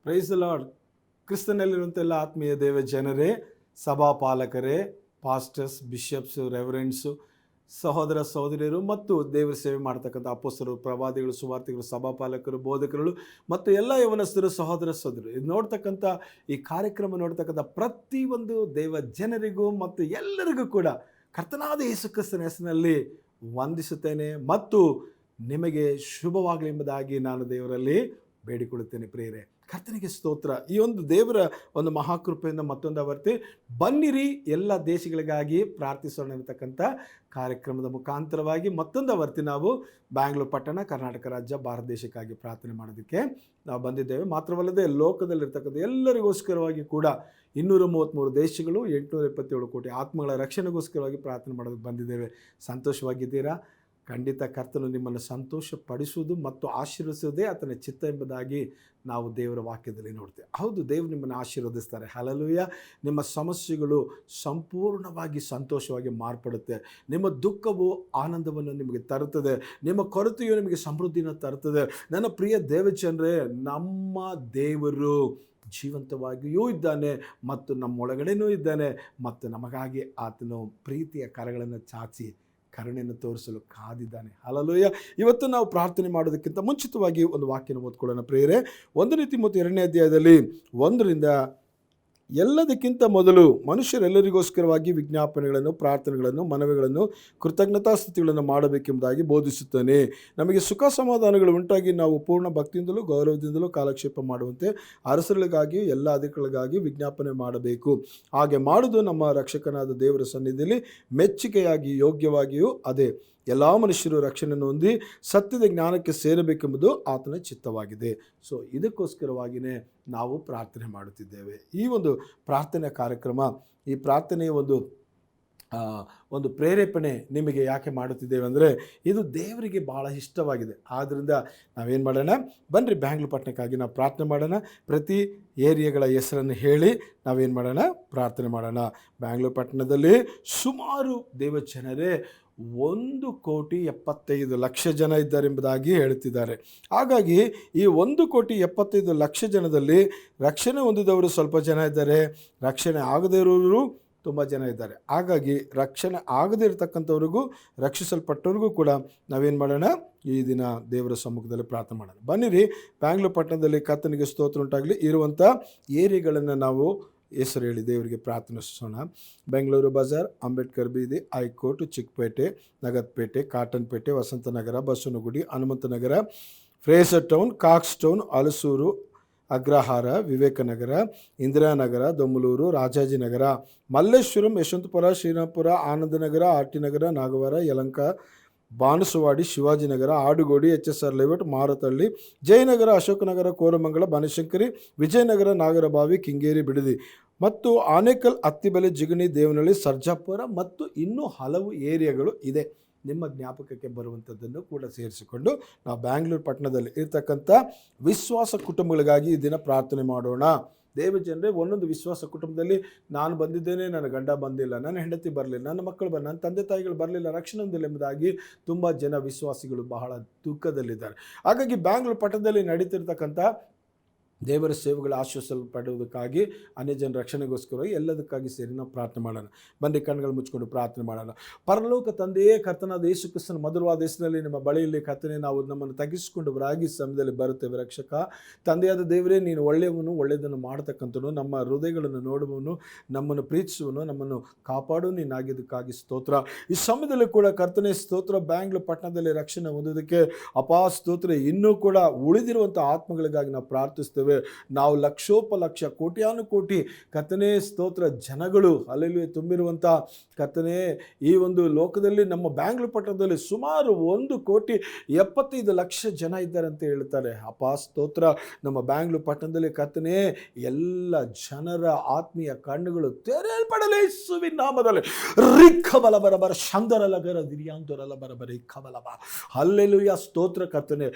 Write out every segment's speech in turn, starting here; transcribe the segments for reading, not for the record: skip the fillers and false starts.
Praise the lord. ಕ್ರಿಸ್ತನಲ್ಲಿರುವಂಥ ಎಲ್ಲ ಆತ್ಮೀಯ ದೇವ ಜನರೇ, ಸಭಾಪಾಲಕರೇ, ಪಾಸ್ಟರ್ಸ್, ಬಿಷಪ್ಸ್, ರೆವರೆಂಡ್ಸು, ಸಹೋದರ ಸಹೋದರಿಯರು ಮತ್ತು ದೇವರ ಸೇವೆ ಮಾಡ್ತಕ್ಕಂಥ ಅಪೊಸ್ತಲರು, ಪ್ರವಾದಿಗಳು, ಸುವಾರ್ತಿಗಳು, ಸಭಾಪಾಲಕರು, ಬೋಧಕರು ಮತ್ತು ಎಲ್ಲ ಯವನಸ್ಥರು, ಸಹೋದರ ಸಹೋದರರು, ಇದು ನೋಡ್ತಕ್ಕಂಥ ಈ ಕಾರ್ಯಕ್ರಮ ನೋಡ್ತಕ್ಕಂಥ ಪ್ರತಿಯೊಂದು ದೇವ ಜನರಿಗೂ ಮತ್ತು ಎಲ್ಲರಿಗೂ ಕೂಡ ಕರ್ತನಾದ ಯೇಸು ಕ್ರಿಸ್ತನ ಹೆಸರಿನಲ್ಲಿ ವಂದಿಸುತ್ತೇನೆ ಮತ್ತು ನಿಮಗೆ ಶುಭವಾಗಲಿ ಎಂಬುದಾಗಿ ನಾನು ದೇವರಲ್ಲಿ ಬೇಡಿಕೊಳ್ಳುತ್ತೇನೆ. ಪ್ರಿಯರೇ, ಕರ್ತನಿಗೆ ಸ್ತೋತ್ರ. ಈ ಒಂದು ದೇವರ ಒಂದು ಮಹಾಕೃಪೆಯಿಂದ ಮತ್ತೊಂದು ಆವರ್ತಿ ಬನ್ನಿರಿ ಎಲ್ಲ ದೇಶಗಳಿಗಾಗಿ ಪ್ರಾರ್ಥಿಸೋಣ ಅಂತಕ್ಕಂಥ ಕಾರ್ಯಕ್ರಮದ ಮುಖಾಂತರವಾಗಿ ಮತ್ತೊಂದು ಆವರ್ತಿ ನಾವು ಬ್ಯಾಂಗ್ಳೂರು ಪಟ್ಟಣ, ಕರ್ನಾಟಕ ರಾಜ್ಯ, ಭಾರತ ದೇಶಕ್ಕಾಗಿ ಪ್ರಾರ್ಥನೆ ಮಾಡೋದಕ್ಕೆ ನಾವು ಬಂದಿದ್ದೇವೆ. ಮಾತ್ರವಲ್ಲದೆ ಲೋಕದಲ್ಲಿರ್ತಕ್ಕಂಥ ಎಲ್ಲರಿಗೋಸ್ಕರವಾಗಿ ಕೂಡ 233 ದೇಶಗಳು, 827 ಕೋಟಿ ಆತ್ಮಗಳ ರಕ್ಷಣೆಗೋಸ್ಕರವಾಗಿ ಪ್ರಾರ್ಥನೆ ಮಾಡೋದಕ್ಕೆ ಬಂದಿದ್ದೇವೆ. ಸಂತೋಷವಾಗಿದ್ದೀರಾ? ಖಂಡಿತ ಕರ್ತನು ನಿಮ್ಮನ್ನು ಸಂತೋಷಪಡಿಸುವುದು ಮತ್ತು ಆಶೀರ್ವದಿಸುವುದೇ ಆತನ ಚಿತ್ತ ಎಂಬುದಾಗಿ ನಾವು ದೇವರ ವಾಕ್ಯದಲ್ಲಿ ನೋಡ್ತೇವೆ. ಹೌದು, ದೇವರು ನಿಮ್ಮನ್ನು ಆಶೀರ್ವದಿಸ್ತಾರೆ. ಹಲ್ಲೆಲೂಯಾ. ನಿಮ್ಮ ಸಮಸ್ಯೆಗಳು ಸಂಪೂರ್ಣವಾಗಿ ಸಂತೋಷವಾಗಿ ಮಾರ್ಪಡುತ್ತೆ. ನಿಮ್ಮ ದುಃಖವು ಆನಂದವನ್ನು ನಿಮಗೆ ತರುತ್ತದೆ. ನಿಮ್ಮ ಕೊರತೆಯು ನಿಮಗೆ ಸಮೃದ್ಧಿನ ತರುತ್ತದೆ. ನನ್ನ ಪ್ರಿಯ ದೇವಜನರೇ, ನಮ್ಮ ದೇವರು ಜೀವಂತವಾಗಿಯೂ ಇದ್ದಾನೆ ಮತ್ತು ನಮ್ಮೊಳಗಡೆನೂ ಇದ್ದಾನೆ ಮತ್ತು ನಮಗಾಗಿ ಆತನು ಪ್ರೀತಿಯ ಕರಗಳನ್ನು ಚಾಚಿ ಕರುಣೆಯನ್ನು ತೋರಿಸಲು ಕಾದಿದ್ದಾನೆ. ಹಲ್ಲೆಲೂಯಾ. ಇವತ್ತು ನಾವು ಪ್ರಾರ್ಥನೆ ಮಾಡೋದಕ್ಕಿಂತ ಮುಂಚಿತವಾಗಿ ಒಂದು ವಾಕ್ಯನ ಓದ್ಕೊಳ್ಳೋಣ ಪ್ರಿಯರೇ. 1 ತಿಮೋಥೆಯ 2ನೇ ಅಧ್ಯಾಯದಲ್ಲಿ 1ರಿಂದ ಎಲ್ಲದಕ್ಕಿಂತ ಮೊದಲು ಮನುಷ್ಯರೆಲ್ಲರಿಗೋಸ್ಕರವಾಗಿ ವಿಜ್ಞಾಪನೆಗಳನ್ನು, ಪ್ರಾರ್ಥನೆಗಳನ್ನು, ಮನವಿಗಳನ್ನು, ಕೃತಜ್ಞತಾಸ್ತುತಿಗಳನ್ನು ಮಾಡಬೇಕೆಂಬುದಾಗಿ ಬೋಧಿಸುತ್ತಾನೆ. ನಮಗೆ ಸುಖ ಸಮಾಧಾನಗಳು ಉಂಟಾಗಿ ನಾವು ಪೂರ್ಣ ಭಕ್ತಿಯಿಂದಲೂ ಗೌರವದಿಂದಲೂ ಕಾಲಕ್ಷೇಪ ಮಾಡುವಂತೆ ಅರಸರುಗಳಿಗಾಗಿ ಎಲ್ಲ ಅಧಿಕಾರಿಗಳಿಗಾಗಿ ವಿಜ್ಞಾಪನೆ ಮಾಡಬೇಕು. ಹಾಗೆ ಮಾಡುವುದು ನಮ್ಮ ರಕ್ಷಕನಾದ ದೇವರ ಸನ್ನಿಧಿಯಲ್ಲಿ ಮೆಚ್ಚುಗೆಯಾಗಿ ಯೋಗ್ಯವಾಗಿಯೂ ಅದೇ. ಎಲ್ಲ ಮನುಷ್ಯರು ರಕ್ಷಣೆಯನ್ನು ಹೊಂದಿ ಸತ್ಯದ ಜ್ಞಾನಕ್ಕೆ ಸೇರಬೇಕೆಂಬುದು ಆತನ ಚಿತ್ತವಾಗಿದೆ. ಸೊ ಇದಕ್ಕೋಸ್ಕರವಾಗಿಯೇ ನಾವು ಪ್ರಾರ್ಥನೆ ಮಾಡುತ್ತಿದ್ದೇವೆ. ಈ ಒಂದು ಪ್ರಾರ್ಥನೆ ಕಾರ್ಯಕ್ರಮ, ಈ ಪ್ರಾರ್ಥನೆಯ ಒಂದು ಪ್ರೇರೇಪಣೆ ನಿಮಗೆ ಯಾಕೆ ಮಾಡುತ್ತಿದ್ದೇವೆ ಅಂದರೆ, ಇದು ದೇವರಿಗೆ ಭಾಳ ಇಷ್ಟವಾಗಿದೆ. ಆದ್ದರಿಂದ ನಾವೇನು ಮಾಡೋಣ, ಬನ್ನಿರಿ ಬ್ಯಾಂಗ್ಳೂರು ಪಟ್ಟಣಕ್ಕಾಗಿ ನಾವು ಪ್ರಾರ್ಥನೆ ಮಾಡೋಣ. ಪ್ರತಿ ಏರಿಯಾಗಳ ಹೆಸರನ್ನು ಹೇಳಿ ನಾವೇನು ಮಾಡೋಣ, ಪ್ರಾರ್ಥನೆ ಮಾಡೋಣ. ಬ್ಯಾಂಗ್ಳೂರು ಪಟ್ಟಣದಲ್ಲಿ ಸುಮಾರು ದೇವಜನರೇ 1,75,00,000 ಜನ ಇದ್ದಾರೆ ಎಂಬುದಾಗಿ ಹೇಳ್ತಿದ್ದಾರೆ. ಹಾಗಾಗಿ ಈ 1,75,00,000 ಜನದಲ್ಲಿ ರಕ್ಷಣೆ ಹೊಂದಿದವರು ಸ್ವಲ್ಪ ಜನ ಇದ್ದಾರೆ, ರಕ್ಷಣೆ ಆಗದೇ ಇರೋರು ತುಂಬ ಜನ ಇದ್ದಾರೆ. ಹಾಗಾಗಿ ರಕ್ಷಣೆ ಆಗದೇ ಇರತಕ್ಕಂಥವ್ರಿಗೂ ರಕ್ಷಿಸಲ್ಪಟ್ಟವ್ರಿಗೂ ಕೂಡ ನಾವೇನು ಮಾಡೋಣ, ಈ ದಿನ ದೇವರ ಸಮ್ಮುಖದಲ್ಲಿ ಪ್ರಾರ್ಥನೆ ಮಾಡೋಣ. ಬನ್ನಿರಿ, ಬ್ಯಾಂಗ್ಳೂರು ಪಟ್ಟಣದಲ್ಲಿ ಕರ್ತನಿಗೆ ಸ್ತೋತ್ರ ಉಂಟಾಗಲಿ ಇರುವಂಥ ಏರಿಯಾಗಳನ್ನು ನಾವು ಹೆಸರು ಹೇಳಿ ದೇವರಿಗೆ ಪ್ರಾರ್ಥನಿಸೋಣ. ಬೆಂಗಳೂರು ಬಜಾರ್, ಅಂಬೇಡ್ಕರ್ ಬೀದಿ, high court, Chickpet, Nagadpete, Cottonpet, Vasanthnagar, Basavanagudi, Hanumanthanagar, Fraser town, Cox town, Halasuru, Agrahara, Vivekanagar, Indiranagar, Domlur, Rajajinagar, Malleshwaram, Yeshwanthpur, Srirampura, Anandnagar, RT Nagar, Nagawara, Yelahanka, Banaswadi, Shivajinagar, Adugodi, HSR layout, Marathahalli, Jayanagar, Ashoknagar, Koramangala, Banashankari, Vijayanagar, Nagarbhavi, Kengeri, Bidadi ಮತ್ತು ಆನೇಕಲ್, ಅತ್ತಿಬೆಲೆ, ಜಿಗಣಿ, ದೇವನಹಳ್ಳಿ, ಸರ್ಜಾಪುರ ಮತ್ತು ಇನ್ನೂ ಹಲವು ಏರಿಯಾಗಳು ಇದೆ. ನಿಮ್ಮ ಜ್ಞಾಪಕಕ್ಕೆ ಬರುವಂಥದ್ದನ್ನು ಕೂಡ ಸೇರಿಸಿಕೊಂಡು ನಾವು ಬ್ಯಾಂಗ್ಳೂರು ಪಟ್ಟಣದಲ್ಲಿ ಇರ್ತಕ್ಕಂಥ ವಿಶ್ವಾಸ ಕುಟುಂಬಗಳಿಗಾಗಿ ಈ ದಿನ ಪ್ರಾರ್ಥನೆ ಮಾಡೋಣ. ದೇವಜನರೇ, ಒಂದೊಂದು ವಿಶ್ವಾಸ ಕುಟುಂಬದಲ್ಲಿ ನಾನು ಬಂದಿದ್ದೇನೆ, ನನ್ನ ಗಂಡ ಬಂದಿಲ್ಲ, ನನ್ನ ಹೆಂಡತಿ ಬರಲಿಲ್ಲ, ನನ್ನ ಮಕ್ಕಳು ನನ್ನ ತಂದೆ ತಾಯಿಗಳು ಬರಲಿಲ್ಲ, ರಕ್ಷಣೆ ಹೊಂದಿಲ್ಲ ಎಂಬುದಾಗಿ ತುಂಬ ಜನ ವಿಶ್ವಾಸಿಗಳು ಬಹಳ ದುಃಖದಲ್ಲಿದ್ದಾರೆ. ಹಾಗಾಗಿ ಬ್ಯಾಂಗ್ಳೂರು ಪಟ್ಟಣದಲ್ಲಿ ನಡೀತಿರ್ತಕ್ಕಂಥ ದೇವರ ಸೇವೆಗಳು ಆಶ್ವಾಸಲ್ಪಡುವುದಕ್ಕಾಗಿ, ಅನ್ಯ ಜನ ರಕ್ಷಣೆಗೋಸ್ಕರವಾಗಿ ಎಲ್ಲದಕ್ಕಾಗಿ ಸೇರಿ ನಾವು ಪ್ರಾರ್ಥನೆ ಮಾಡೋಣ. ಬನ್ನಿ, ಕಣ್ಣುಗಳು ಮುಚ್ಚಿಕೊಂಡು ಪ್ರಾರ್ಥನೆ ಮಾಡೋಣ. ಪರಲೋಕ ತಂದೆಯೇ, ಕರ್ತನಾದ ಯೇಸು ಕ್ರಿಸ್ತನ ಮಧುರವಾದ ಹೆಸರಿನಲ್ಲಿ ನಿಮ್ಮ ಬಳಿಯಲ್ಲಿ ಕರ್ತನೆ ನಾವು ನಮ್ಮನ್ನು ತಗ್ಗಿಸಿಕೊಂಡು ರಾಗಿ ಸಮಯದಲ್ಲಿ ಬರುತ್ತೇವೆ. ರಕ್ಷಕ ತಂದೆಯಾದ ದೇವರೇ, ನೀನು ಒಳ್ಳೆಯವನು, ಒಳ್ಳೆಯದನ್ನು ಮಾಡತಕ್ಕಂಥನು, ನಮ್ಮ ಹೃದಯಗಳನ್ನು ನೋಡುವವನು, ನಮ್ಮನ್ನು ಪ್ರೀತಿಸುವನು, ನಮ್ಮನ್ನು ಕಾಪಾಡು ನೀನಾಗಿದ್ದಕ್ಕಾಗಿ ಸ್ತೋತ್ರ. ಈ ಸಮಯದಲ್ಲಿ ಕೂಡ ಕರ್ತನೆ ಸ್ತೋತ್ರ. ಬ್ಯಾಂಗ್ಳೂರು ಪಟ್ಟಣದಲ್ಲಿ ರಕ್ಷಣೆ ಹೊಂದೋದಕ್ಕೆ ಅಪಾ ಸ್ತೋತ್ರ. ಇನ್ನೂ ಕೂಡ ಉಳಿದಿರುವಂಥ ಆತ್ಮಗಳಿಗಾಗಿ ನಾವು ಪ್ರಾರ್ಥಿಸ್ತೇವೆ. ನಾವು ಲಕ್ಷೋಪಲಕ್ಷ, ಕೋಟ್ಯಾನುಕೋಟಿ ಕರ್ತನೇ ಸ್ತೋತ್ರ ಜನಗಳು ಅಲ್ಲೆಲ್ಲಿ ತುಂಬಿರುವಂಥ ಕರ್ತನೇ, ಈ ಒಂದು ಲೋಕದಲ್ಲಿ ನಮ್ಮ ಬ್ಯಾಂಗ್ಳೂರು ಪಟ್ಟಣದಲ್ಲಿ ಸುಮಾರು 1,75,00,000 ಜನ ಇದ್ದಾರೆ ಅಂತ ಹೇಳ್ತಾರೆ. ಅಪಾ ಸ್ತೋತ್ರ. ನಮ್ಮ ಬ್ಯಾಂಗ್ಳೂರು ಪಟ್ಟಣದಲ್ಲಿ ಕರ್ತನೇ ಎಲ್ಲ ಜನರ ಆತ್ಮೀಯ ಕಣ್ಣುಗಳು ತೆರೆಯಲ್ಪಡಲಿ ಯೇಸುವಿನ ನಾಮದಲ್ಲಿ. ರಿಕ್ಕಬಲ ಬರಬರ ಶಂದರಲಗರ ದಿರಿಯಾಂತರಲ ಬರಬರ ಇಕ್ಕಬಲಬ. ಹಲ್ಲೆಲೂಯಾ ಸ್ತೋತ್ರ ಕರ್ತನೇ.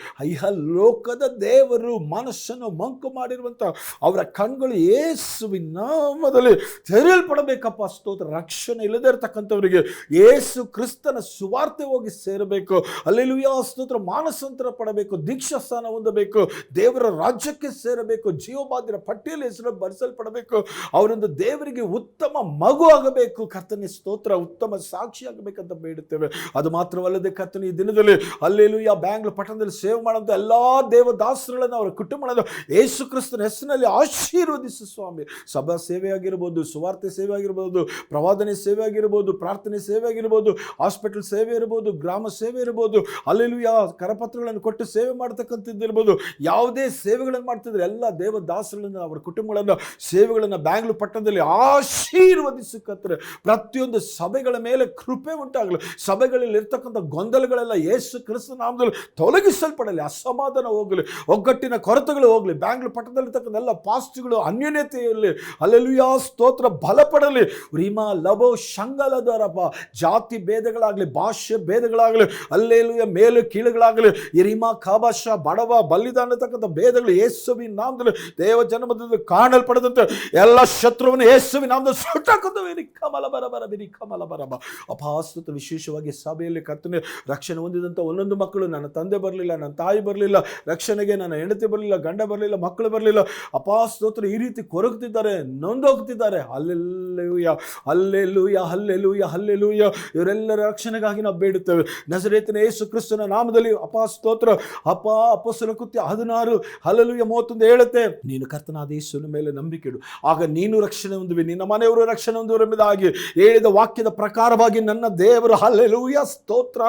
ಲೋಕದ ದೇವರು ಮನಸ್ಸನ್ನು ಮಂಕು ನೇಮಕ ಮಾಡಿರುವಂಥ ಅವರ ಕಣ್ಗಳು ಯೇಸುವಿನ ನಾಮದಲ್ಲಿ ತೆರೆಯಲ್ಪಡಬೇಕಪ್ಪ. ಸ್ತೋತ್ರ. ರಕ್ಷಣೆ ಇಲ್ಲದೆ ಇರತಕ್ಕಂಥವರಿಗೆ ಯೇಸು ಕ್ರಿಸ್ತನ ಸುವಾರ್ತೆ ಹೋಗಿ ಸೇರಬೇಕು. ಹಲ್ಲೆಲೂಯಾ. ಸ್ತೋತ್ರ. ಮಾನಸಾಂತರ ಪಡಬೇಕು, ದೀಕ್ಷಾ ಸ್ಥಾನ ಹೊಂದಬೇಕು, ದೇವರ ರಾಜ್ಯಕ್ಕೆ ಸೇರಬೇಕು, ಜೀವಬಾಧ್ಯರ ಪಟ್ಟಿಯಲ್ಲಿ ಹೆಸರು ಬರೆಸಲ್ಪಡಬೇಕು. ಅವರೊಂದು ದೇವರಿಗೆ ಉತ್ತಮ ಮಗು ಆಗಬೇಕು. ಕರ್ತನೇ ಸ್ತೋತ್ರ. ಉತ್ತಮ ಸಾಕ್ಷಿ ಆಗಬೇಕಂತ ಬೇಡುತ್ತೇವೆ. ಅದು ಮಾತ್ರವಲ್ಲದೆ ಕರ್ತನೇ ಈ ದಿನದಲ್ಲಿ ಹಲ್ಲೆಲೂಯಾ ಬ್ಯಾಂಗ್ಳೂರ್ ಪಟ್ಟಣದಲ್ಲಿ ಸೇವೆ ಮಾಡುವಂಥ ಎಲ್ಲಾ ದೇವದಾಸರುಗಳನ್ನು ಅವರ ಕುಟುಂಬಗಳನ್ನು ಯೇಸು ಕ್ರಿಸ್ತನ ಹೆಸರಿನಲ್ಲಿ ಆಶೀರ್ವದಿಸು ಸ್ವಾಮಿ. ಸಭಾ ಸೇವೆ ಆಗಿರ್ಬೋದು, ಸುವಾರ್ತೆ ಸೇವೆ ಆಗಿರ್ಬೋದು, ಪ್ರವಾದನೆ ಸೇವೆ ಆಗಿರ್ಬೋದು, ಪ್ರಾರ್ಥನೆ ಸೇವೆ ಆಗಿರ್ಬೋದು, ಹಾಸ್ಪಿಟಲ್ ಸೇವೆ ಇರ್ಬೋದು, ಗ್ರಾಮ ಸೇವೆ ಇರ್ಬೋದು, ಹಲ್ಲೆಲೂಯಾ ಕರಪತ್ರಗಳನ್ನು ಕೊಟ್ಟು ಸೇವೆ ಮಾಡ್ತಕ್ಕಂಥದ್ದಿರ್ಬೋದು, ಯಾವುದೇ ಸೇವೆಗಳನ್ನು ಮಾಡ್ತಿದ್ರೆ ಎಲ್ಲ ದೇವದಾಸರುಗಳನ್ನು ಅವರ ಕುಟುಂಬಗಳನ್ನು ಸೇವೆಗಳನ್ನು ಬ್ಯಾಂಗ್ಳೂರ್ ಪಟ್ಟಣದಲ್ಲಿ ಆಶೀರ್ವದಿಸು ಕರ್ತನೇ. ಪ್ರತಿಯೊಂದು ಸಭೆಗಳ ಮೇಲೆ ಕೃಪೆ ಉಂಟಾಗಲಿ. ಸಭೆಗಳಲ್ಲಿ ಇರ್ತಕ್ಕಂಥ ಗೊಂದಲಗಳೆಲ್ಲ ಯೇಸು ಕ್ರಿಸ್ತನ ನಾಮದಲ್ಲಿ ತೊಲಗಿಸಲ್ಪಡಲಿ. ಅಸಮಾಧಾನ ಹೋಗಲಿ, ಒಗ್ಗಟ್ಟಿನ ಕೊರತೆಗಳು ಹೋಗಲಿ. ಬ್ಯಾಂಗ್ಳೂರ್ ಪಟ್ಟಣದಲ್ಲಿರ್ತಕ್ಕಂಥ ಎಲ್ಲ ಪಾಸ್ಟ್ಗಳು ಅನ್ಯೋನ್ಯತೆಯಲ್ಲಿ ಹಲ್ಲೆಲೂಯಾ ಸ್ತೋತ್ರ ಬಲಪಡಲಿ. ರೀಮಾ ಲಬೋ ಶಂಗಲದರಪ್ಪ ಜಾತಿ ಭೇದಗಳಾಗಲಿ, ಭಾಷೆ ಭೇದಗಳಾಗಲಿ, ಹಲ್ಲೆಲೂಯಾ ಮೇಲು ಕೀಳುಗಳಾಗಲಿ, ಇರಿಮಾ ಕಾಬಾಷ ಬಡವ ಬಲ್ಲಿದಾನ ಅನ್ನತಕ್ಕಂಥ ಭೇದಗಳು ಯೇಸುವಿನ ನಾಮದಲ್ಲಿ ದೇವ ಜನ್ಮದಲ್ಲಿ ಕಾಣಲ್ಪಡದಂತೆ ಎಲ್ಲ ಶತ್ರುವನ್ನು ಯೇಸುವಿನ ನಾಮದಲ್ಲಿ ಸುಟ್ಟಾಕುತ್ತವೆ. ಕಮಲ ಬರಬರ ಬಿರಿ ಕಮಲ ಬರಬ ಅಪಾಸ್ತುತ. ವಿಶೇಷವಾಗಿ ಸಭೆಯಲ್ಲಿ ಕರ್ತನೆ ರಕ್ಷಣೆ ಹೊಂದಿದಂಥ ಒಂದೊಂದು ಮಕ್ಕಳು, ನನ್ನ ತಂದೆ ಬರಲಿಲ್ಲ, ನನ್ನ ತಾಯಿ ಬರಲಿಲ್ಲ, ರಕ್ಷಣೆಗೆ ನನ್ನ ಹೆಂಡತಿ ಬರಲಿಲ್ಲ, ಗಂಡ ಬರಲಿಲ್ಲ, ಮಕ್ಕಳು ಬರಲಿಲ್ಲ, ಅಪಾಸ್ತೋತ್ರ ಈ ರೀತಿ ಕೊರಗ್ತಿದ್ದಾರೆ, ನೊಂದೋಗ್ತಿದ್ದಾರೆ. Hallelujah hallelujah hallelujah hallelujah. ಇವರೆಲ್ಲರ ರಕ್ಷಣೆಗಾಗಿ ನಾವು ಬೇಡುತ್ತೇವೆ ನಜರೇತಿನ ಯೇಸು ಕ್ರಿಸ್ತನ ನಾಮದಲ್ಲಿ. ಅಪಾಸ್ತೋತ್ರ. ಅಪೊಸ್ತಲರ ಕೃತ್ಯ 16 ಹಲ್ಲೆಲೂಯಾ 31 ಹೇಳುತ್ತೆ, ನೀನು ಕರ್ತನಾದ ಯೇಸುವಿನ ಮೇಲೆ ನಂಬಿಕೆ ಇಡು, ಆಗ ನೀನು ರಕ್ಷಣೆ ಹೊಂದುವೆ, ನಿನ್ನ ಮನೆಯವರು ರಕ್ಷಣೆ ಹೊಂದುವರೆಂಬುದಾಗಿ ಹೇಳಿದ ವಾಕ್ಯದ ಪ್ರಕಾರವಾಗಿ ನನ್ನ ದೇವರು ಹಲ್ಲೆಲೂಯಾ ಸ್ತೋತ್ರ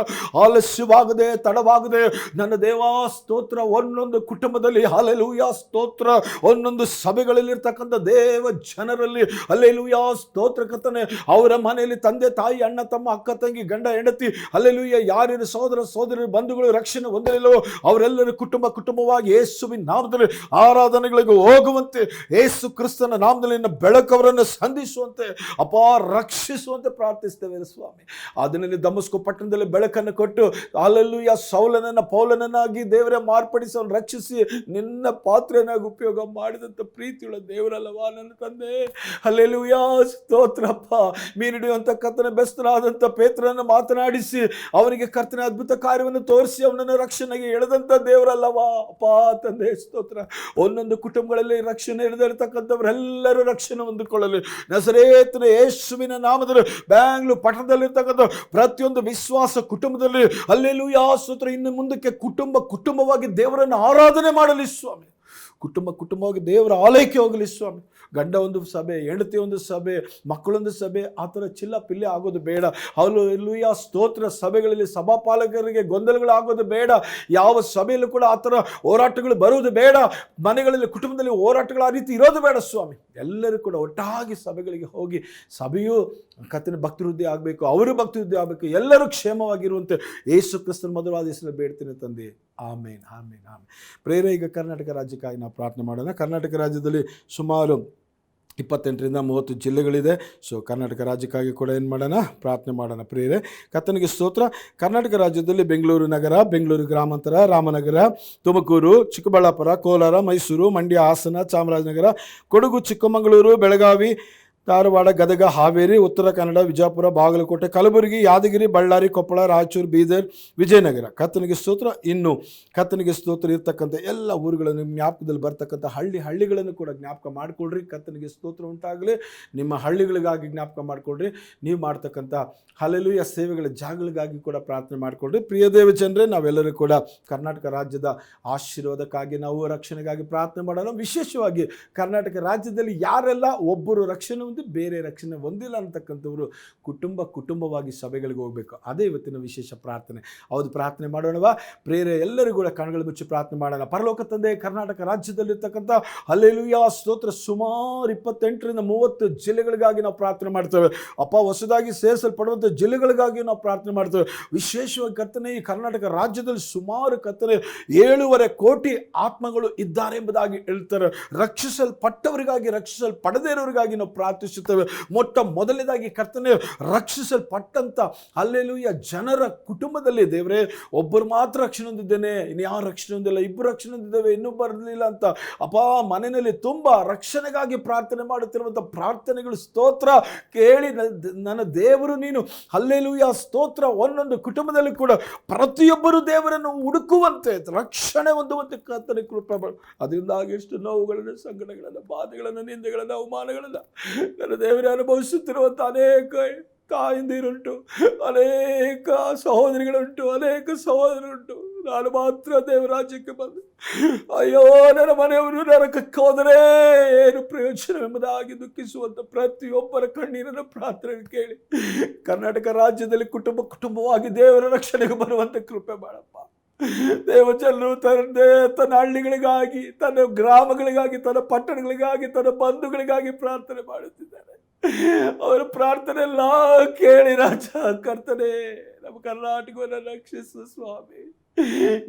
ಆಲಸ್ಯವಾಗದೆ ತಡವಾಗದೆ ನನ್ನ ದೇವಾ ಸ್ತೋತ್ರ ಒಂದೊಂದು ಕುಟುಂಬದಲ್ಲಿ ಹಲ್ಲೆಲೂಯಾ ಸ್ತೋತ್ರ ಒಂದೊಂದು ಸಭೆಗಳಲ್ಲಿರ್ತಕ್ಕಂಥ ದೇವ ಜನರಲ್ಲಿ ಹಲ್ಲೆಲೂಯಾ ಸ್ತೋತ್ರ ಕರ್ತನೆ. ಅವರ ಮನೆಯಲ್ಲಿ ತಂದೆ ತಾಯಿ ಅಣ್ಣ ತಮ್ಮ ಅಕ್ಕ ತಂಗಿ ಗಂಡ ಹೆಂಡತಿ ಹಲ್ಲೆಲೂಯಾ ಯಾರ್ಯಾರು ಸಹೋದರ ಸಹೋದರರು ಬಂಧುಗಳು ರಕ್ಷಣೆ ಹೊಂದಲಿಲ್ಲವೋ ಅವರೆಲ್ಲರೂ ಕುಟುಂಬವಾಗಿ ಯೇಸುವಿನ ನಾಮದಲ್ಲಿ ಆರಾಧನೆಗಳಿಗೆ ಹೋಗುವಂತೆ, ಯೇಸು ಕ್ರಿಸ್ತನ ನಾಮದಲ್ಲಿ ಬೆಳಕವರನ್ನು ಸಂಧಿಸುವಂತೆ ಅಪಾ ರಕ್ಷಿಸುವಂತೆ ಪ್ರಾರ್ಥಿಸ್ತೇವೆ ಸ್ವಾಮಿ. ಅದರಲ್ಲಿ ದಮಸ್ಕೋ ಪಟ್ಟಣದಲ್ಲಿ ಬೆಳಕನ್ನು ಕೊಟ್ಟು ಹಲ್ಲೆಲೂಯಾ ಸೌಲನನ್ನ ಪೌಲನನ್ನಾಗಿ ದೇವರೇ ಮಾರ್ಪಡಿಸಿ ಅವನು ರಕ್ಷಿಸಿ ನಿನ್ನ ಪಾತ್ರೆಯನ್ನಾಗಿ ಉಪಯೋಗ ಮಾಡಿದಂಥ ಪ್ರೀತಿಯುಳ್ಳ ದೇವರಲ್ಲವಾ ನನ್ನ ತಂದೆ. ಹಲ್ಲೆಲೂಯಾ ಸ್ತೋತ್ರಪ್ಪ. ಮೀನಿಡಿಯುವಂಥ ಕರ್ತನ ಬೆಸ್ತನಾದಂಥ ಪೇತ್ರನನ್ನು ಮಾತನಾಡಿಸಿ ಅವನಿಗೆ ಕರ್ತನ ಅದ್ಭುತ ಕಾರ್ಯವನ್ನು ತೋರಿಸಿ ಅವನನ್ನು ರಕ್ಷಣೆಗೆ ಎಳೆದಂಥ ದೇವರಲ್ಲವಾ ಅಪ್ಪಾ ತಂದೆ ಸ್ತೋತ್ರ. ಒಂದೊಂದು ಕುಟುಂಬಗಳಲ್ಲಿ ರಕ್ಷಣೆ ಹಿಡಿದಿರ್ತಕ್ಕಂಥವರೆಲ್ಲರೂ ರಕ್ಷಣೆ ಹೊಂದಿಕೊಳ್ಳಲಿ ನಜರೇತಿನ ಯೇಸುವಿನ ನಾಮದಲ್ಲಿ. ಬ್ಯಾಂಗ್ಳೂರ್ ಪಟ್ಟಣದಲ್ಲಿರ್ತಕ್ಕಂಥ ಪ್ರತಿಯೊಂದು ವಿಶ್ವಾಸ ಕುಟುಂಬದಲ್ಲಿ ಹಲ್ಲೆಲೂಯಾ ಸ್ತೋತ್ರ ಇನ್ನು ಮುಂದಕ್ಕೆ ಕುಟುಂಬವಾಗಿ ದೇವರನ್ನು ಆರಾಧನೆ ಮಾಡಲಿ ಸ್ವಾಮಿ. ಕುಟುಂಬವಾಗಿ ದೇವರ ಆಲಯಕ್ಕೆ ಹೋಗಲಿ ಸ್ವಾಮಿ. ಗಂಡ ಒಂದು ಸಭೆ, ಹೆಂಡತಿ ಒಂದು ಸಭೆ, ಮಕ್ಕಳೊಂದು ಸಭೆ, ಆ ಥರ ಚಿಲ್ಲ ಪಿಲ್ಲೆ ಆಗೋದು ಬೇಡ. ಹಲ್ಲೆಲೂಯಾ ಸ್ತೋತ್ರ. ಸಭೆಗಳಲ್ಲಿ ಸಭಾಪಾಲಕರಿಗೆ ಗೊಂದಲಗಳಾಗೋದು ಬೇಡ. ಯಾವ ಸಭೆಯಲ್ಲೂ ಕೂಡ ಆ ಥರ ಹೋರಾಟಗಳು ಬರುವುದು ಬೇಡ. ಮನೆಗಳಲ್ಲಿ ಕುಟುಂಬದಲ್ಲಿ ಹೋರಾಟಗಳು ಆ ರೀತಿ ಇರೋದು ಬೇಡ ಸ್ವಾಮಿ. ಎಲ್ಲರೂ ಕೂಡ ಒಟ್ಟಾಗಿ ಸಭೆಗಳಿಗೆ ಹೋಗಿ ಸಭೆಯು ಕರ್ತನ ಭಕ್ತಿವೃದ್ಧಿ ಆಗಬೇಕು, ಅವರು ಭಕ್ತಿವೃದ್ಧಿ ಆಗಬೇಕು, ಎಲ್ಲರೂ ಕ್ಷೇಮವಾಗಿರುವಂತೆ ಯೇಸು ಕ್ರಿಸ್ತನ ಮಧುರವಾದ ಹೆಸರಲ್ಲಿ ಬೇಡ್ತೀನಿ ತಂದೆ. ಆಮೇನ್ ಆಮೇನ್ ಆಮೇನ್. ಪ್ರೇರೆ ಈಗ ಕರ್ನಾಟಕ ರಾಜ್ಯಕ್ಕಾಗಿ ನಾವು ಪ್ರಾರ್ಥನೆ ಮಾಡೋಣ. ಕರ್ನಾಟಕ ರಾಜ್ಯದಲ್ಲಿ ಸುಮಾರು 28ರಿಂದ 30 ಜಿಲ್ಲೆಗಳಿದೆ. ಸೊ ಕರ್ನಾಟಕ ರಾಜ್ಯಕ್ಕಾಗಿ ಕೂಡ ಏನು ಮಾಡೋಣ, ಪ್ರಾರ್ಥನೆ ಮಾಡೋಣ. ಪ್ರಿಯರೇ ಕರ್ತನಿಗೆ ಸ್ತೋತ್ರ. ಕರ್ನಾಟಕ ರಾಜ್ಯದಲ್ಲಿ ಬೆಂಗಳೂರು ನಗರ, ಬೆಂಗಳೂರು ಗ್ರಾಮಾಂತರ, ರಾಮನಗರ, ತುಮಕೂರು, ಚಿಕ್ಕಬಳ್ಳಾಪುರ, ಕೋಲಾರ, ಮೈಸೂರು, ಮಂಡ್ಯ, ಹಾಸನ, ಚಾಮರಾಜನಗರ, ಕೊಡಗು, ಚಿಕ್ಕಮಗಳೂರು, ಬೆಳಗಾವಿ, ಧಾರವಾಡ, ಗದಗ, ಹಾವೇರಿ, ಉತ್ತರ ಕನ್ನಡ, ವಿಜಯಪುರ, ಬಾಗಲಕೋಟೆ, ಕಲಬುರಗಿ, ಯಾದಗಿರಿ, ಬಳ್ಳಾರಿ, ಕೊಪ್ಪಳ, ರಾಯಚೂರು, ಬೀದರ್, ವಿಜಯನಗರ. ಕರ್ತನಿಗೆ ಸ್ತೋತ್ರ. ಇನ್ನು ಕರ್ತನಿಗೆ ಸ್ತೋತ್ರ ಇರ್ತಕ್ಕಂಥ ಎಲ್ಲ ಊರುಗಳನ್ನು ನಿಮ್ಮ ಜ್ಞಾಪಕದಲ್ಲಿ ಬರ್ತಕ್ಕಂಥ ಹಳ್ಳಿಗಳನ್ನು ಕೂಡ ಜ್ಞಾಪಕ ಮಾಡಿಕೊಡ್ರಿ. ಕರ್ತನಿಗೆ ಸ್ತೋತ್ರ ಉಂಟಾಗಲಿ. ನಿಮ್ಮ ಹಳ್ಳಿಗಳಿಗಾಗಿ ಜ್ಞಾಪಕ ಮಾಡಿಕೊಡ್ರಿ. ನೀವು ಮಾಡ್ತಕ್ಕಂಥ ಹಲ್ಲೆಲೂಯಾ ಸೇವೆಗಳ ಜಾಗಗಳಿಗಾಗಿ ಕೂಡ ಪ್ರಾರ್ಥನೆ ಮಾಡಿಕೊಡ್ರಿ. ಪ್ರಿಯ ದೇವ ಜನರೇ, ನಾವೆಲ್ಲರೂ ಕೂಡ ಕರ್ನಾಟಕ ರಾಜ್ಯದ ಆಶೀರ್ವಾದಕ್ಕಾಗಿ ನಾವು ರಕ್ಷಣೆಗಾಗಿ ಪ್ರಾರ್ಥನೆ ಮಾಡೋಣ. ವಿಶೇಷವಾಗಿ ಕರ್ನಾಟಕ ರಾಜ್ಯದಲ್ಲಿ ಯಾರೆಲ್ಲ ಒಬ್ಬರು ರಕ್ಷಣೆ ಬೇರೆ ರಕ್ಷಣೆ ಹೊಂದಿಲ್ಲ ಅಂತಕ್ಕಂಥವ್ರು ಕುಟುಂಬವಾಗಿ ಸಭೆಗಳಿಗೆ ಹೋಗಬೇಕು. ಅದೇ ಇವತ್ತಿನ ವಿಶೇಷ ಪ್ರಾರ್ಥನೆ. ಹೌದು, ಪ್ರಾರ್ಥನೆ ಮಾಡೋಣವಾ ಪ್ರೇರೆ? ಎಲ್ಲರೂ ಕೂಡ ಕಣ್ಗಳು ಮುಚ್ಚಿ ಪ್ರಾರ್ಥನೆ ಮಾಡೋಣ. ಪರಲೋಕ ತಂದೆ, ಕರ್ನಾಟಕ ರಾಜ್ಯದಲ್ಲಿರ್ತಕ್ಕಂಥ ಹಲ್ಲೆಲೂಯಾ ಸ್ತೋತ್ರ ಸುಮಾರು 28ರಿಂದ 30 ಜಿಲ್ಲೆಗಳಿಗಾಗಿ ನಾವು ಪ್ರಾರ್ಥನೆ ಮಾಡ್ತೇವೆ ಅಪ್ಪ. ಹೊಸದಾಗಿ ಸೇರಿಸಲ್ಪಡುವಂಥ ಜಿಲ್ಲೆಗಳಿಗಾಗಿ ನಾವು ಪ್ರಾರ್ಥನೆ ಮಾಡ್ತೇವೆ. ವಿಶೇಷವಾಗಿ ಕರ್ತನೆ, ಈ ಕರ್ನಾಟಕ ರಾಜ್ಯದಲ್ಲಿ ಸುಮಾರು ಕರ್ತನೆ 7.5 ಕೋಟಿ ಆತ್ಮಗಳು ಇದ್ದಾರೆ ಎಂಬುದಾಗಿ ಹೇಳ್ತಾರೆ. ರಕ್ಷಿಸಲ್ಪಟ್ಟವರಿಗಾಗಿ, ರಕ್ಷಿಸಲ್ಪಡದೇ ಇರೋರಿಗಾಗಿ ನಾವು ಪ್ರಾರ್ಥಿಸ್ತೇವೆ ಪ್ರಾರ್ಥಿಸುತ್ತೇವೆ. ಮೊಟ್ಟ ಮೊದಲನೇದಾಗಿ ಕರ್ತನೆ ರಕ್ಷಿಸಲ್ಪಟ್ಟಂಥ ಹಲ್ಲೆಲೂಯ ಜನರ ಕುಟುಂಬದಲ್ಲಿ ದೇವರೇ ಒಬ್ಬರು ಮಾತ್ರ ರಕ್ಷಣೆ ಹೊಂದಿದ್ದೇನೆ, ಇನ್ನು ಯಾರು ರಕ್ಷಣೆ ಹೊಂದಿಲ್ಲ, ಇಬ್ಬರು ರಕ್ಷಣೆ ಹೊಂದಿದ್ದೇವೆ, ಇನ್ನೂ ಬರಲಿಲ್ಲ ಅಂತ ಅಪ್ಪ ಮನೆಯಲ್ಲಿ ತುಂಬ ರಕ್ಷಣೆಗಾಗಿ ಪ್ರಾರ್ಥನೆ ಮಾಡುತ್ತಿರುವಂಥ ಪ್ರಾರ್ಥನೆಗಳು ಸ್ತೋತ್ರ ಕೇಳಿ ನನ್ನ ದೇವರು ನೀನು ಹಲ್ಲೆಲೂಯ ಸ್ತೋತ್ರ ಒಂದೊಂದು ಕುಟುಂಬದಲ್ಲಿ ಕೂಡ ಪ್ರತಿಯೊಬ್ಬರು ದೇವರನ್ನು ಹುಡುಕುವಂತೆ ರಕ್ಷಣೆ ಹೊಂದುವಂತೆ ಕರ್ತನೆ ಕೃಪೆ ಮಾಡು. ಅದರಿಂದಾಗಿ ಎಷ್ಟು ನೋವುಗಳನ್ನು, ಸಂಕಟಗಳನ್ನು, ಬಾಧೆಗಳನ್ನು, ನಿಂದೆಗಳನ್ನು, ಅವಮಾನಗಳನ್ನು ನನ್ನ ದೇವರೇ ಅನುಭವಿಸುತ್ತಿರುವಂಥ ಅನೇಕ ತಾಯಿಂದಿರುಂಟು, ಅನೇಕ ಸಹೋದರಿಗಳುಂಟು, ಅನೇಕ ಸಹೋದರರುಂಟು. ನಾನು ಮಾತ್ರ ದೇವರಾಜ್ಯಕ್ಕೆ ಬಂದು ಅಯ್ಯೋ ನನ್ನ ಮನೆಯವರು ನರಕಕ್ಕೆ ಹೋದರೆ ಏನು ಪ್ರಯೋಜನ ಎಂಬುದಾಗಿ ದುಃಖಿಸುವಂಥ ಪ್ರತಿಯೊಬ್ಬರ ಕಣ್ಣೀರನ್ನು ಪ್ರಾರ್ಥನೆ ಕೇಳಿ ಕರ್ನಾಟಕ ರಾಜ್ಯದಲ್ಲಿ ಕುಟುಂಬವಾಗಿ ದೇವರ ರಕ್ಷಣೆಗೆ ಬರುವಂತೆ ಕೃಪೆ ಮಾಡಪ್ಪ. ದೇವಜನರು ತನ್ನ ಹಳ್ಳಿಗಳಿಗಾಗಿ, ತನ್ನ ಗ್ರಾಮಗಳಿಗಾಗಿ, ತನ್ನ ಪಟ್ಟಣಗಳಿಗಾಗಿ, ತನ್ನ ಬಂಧುಗಳಿಗಾಗಿ ಪ್ರಾರ್ಥನೆ ಮಾಡುತ್ತಿದ್ದಾರೆ. ಅವರ ಪ್ರಾರ್ಥನೆ ಎಲ್ಲ ಕೇಳಿ ರಾಜ ಕರ್ತನೆ ನಮ್ಮ ಕರ್ನಾಟಕವನ್ನು ರಕ್ಷಿಸು ಸ್ವಾಮಿ.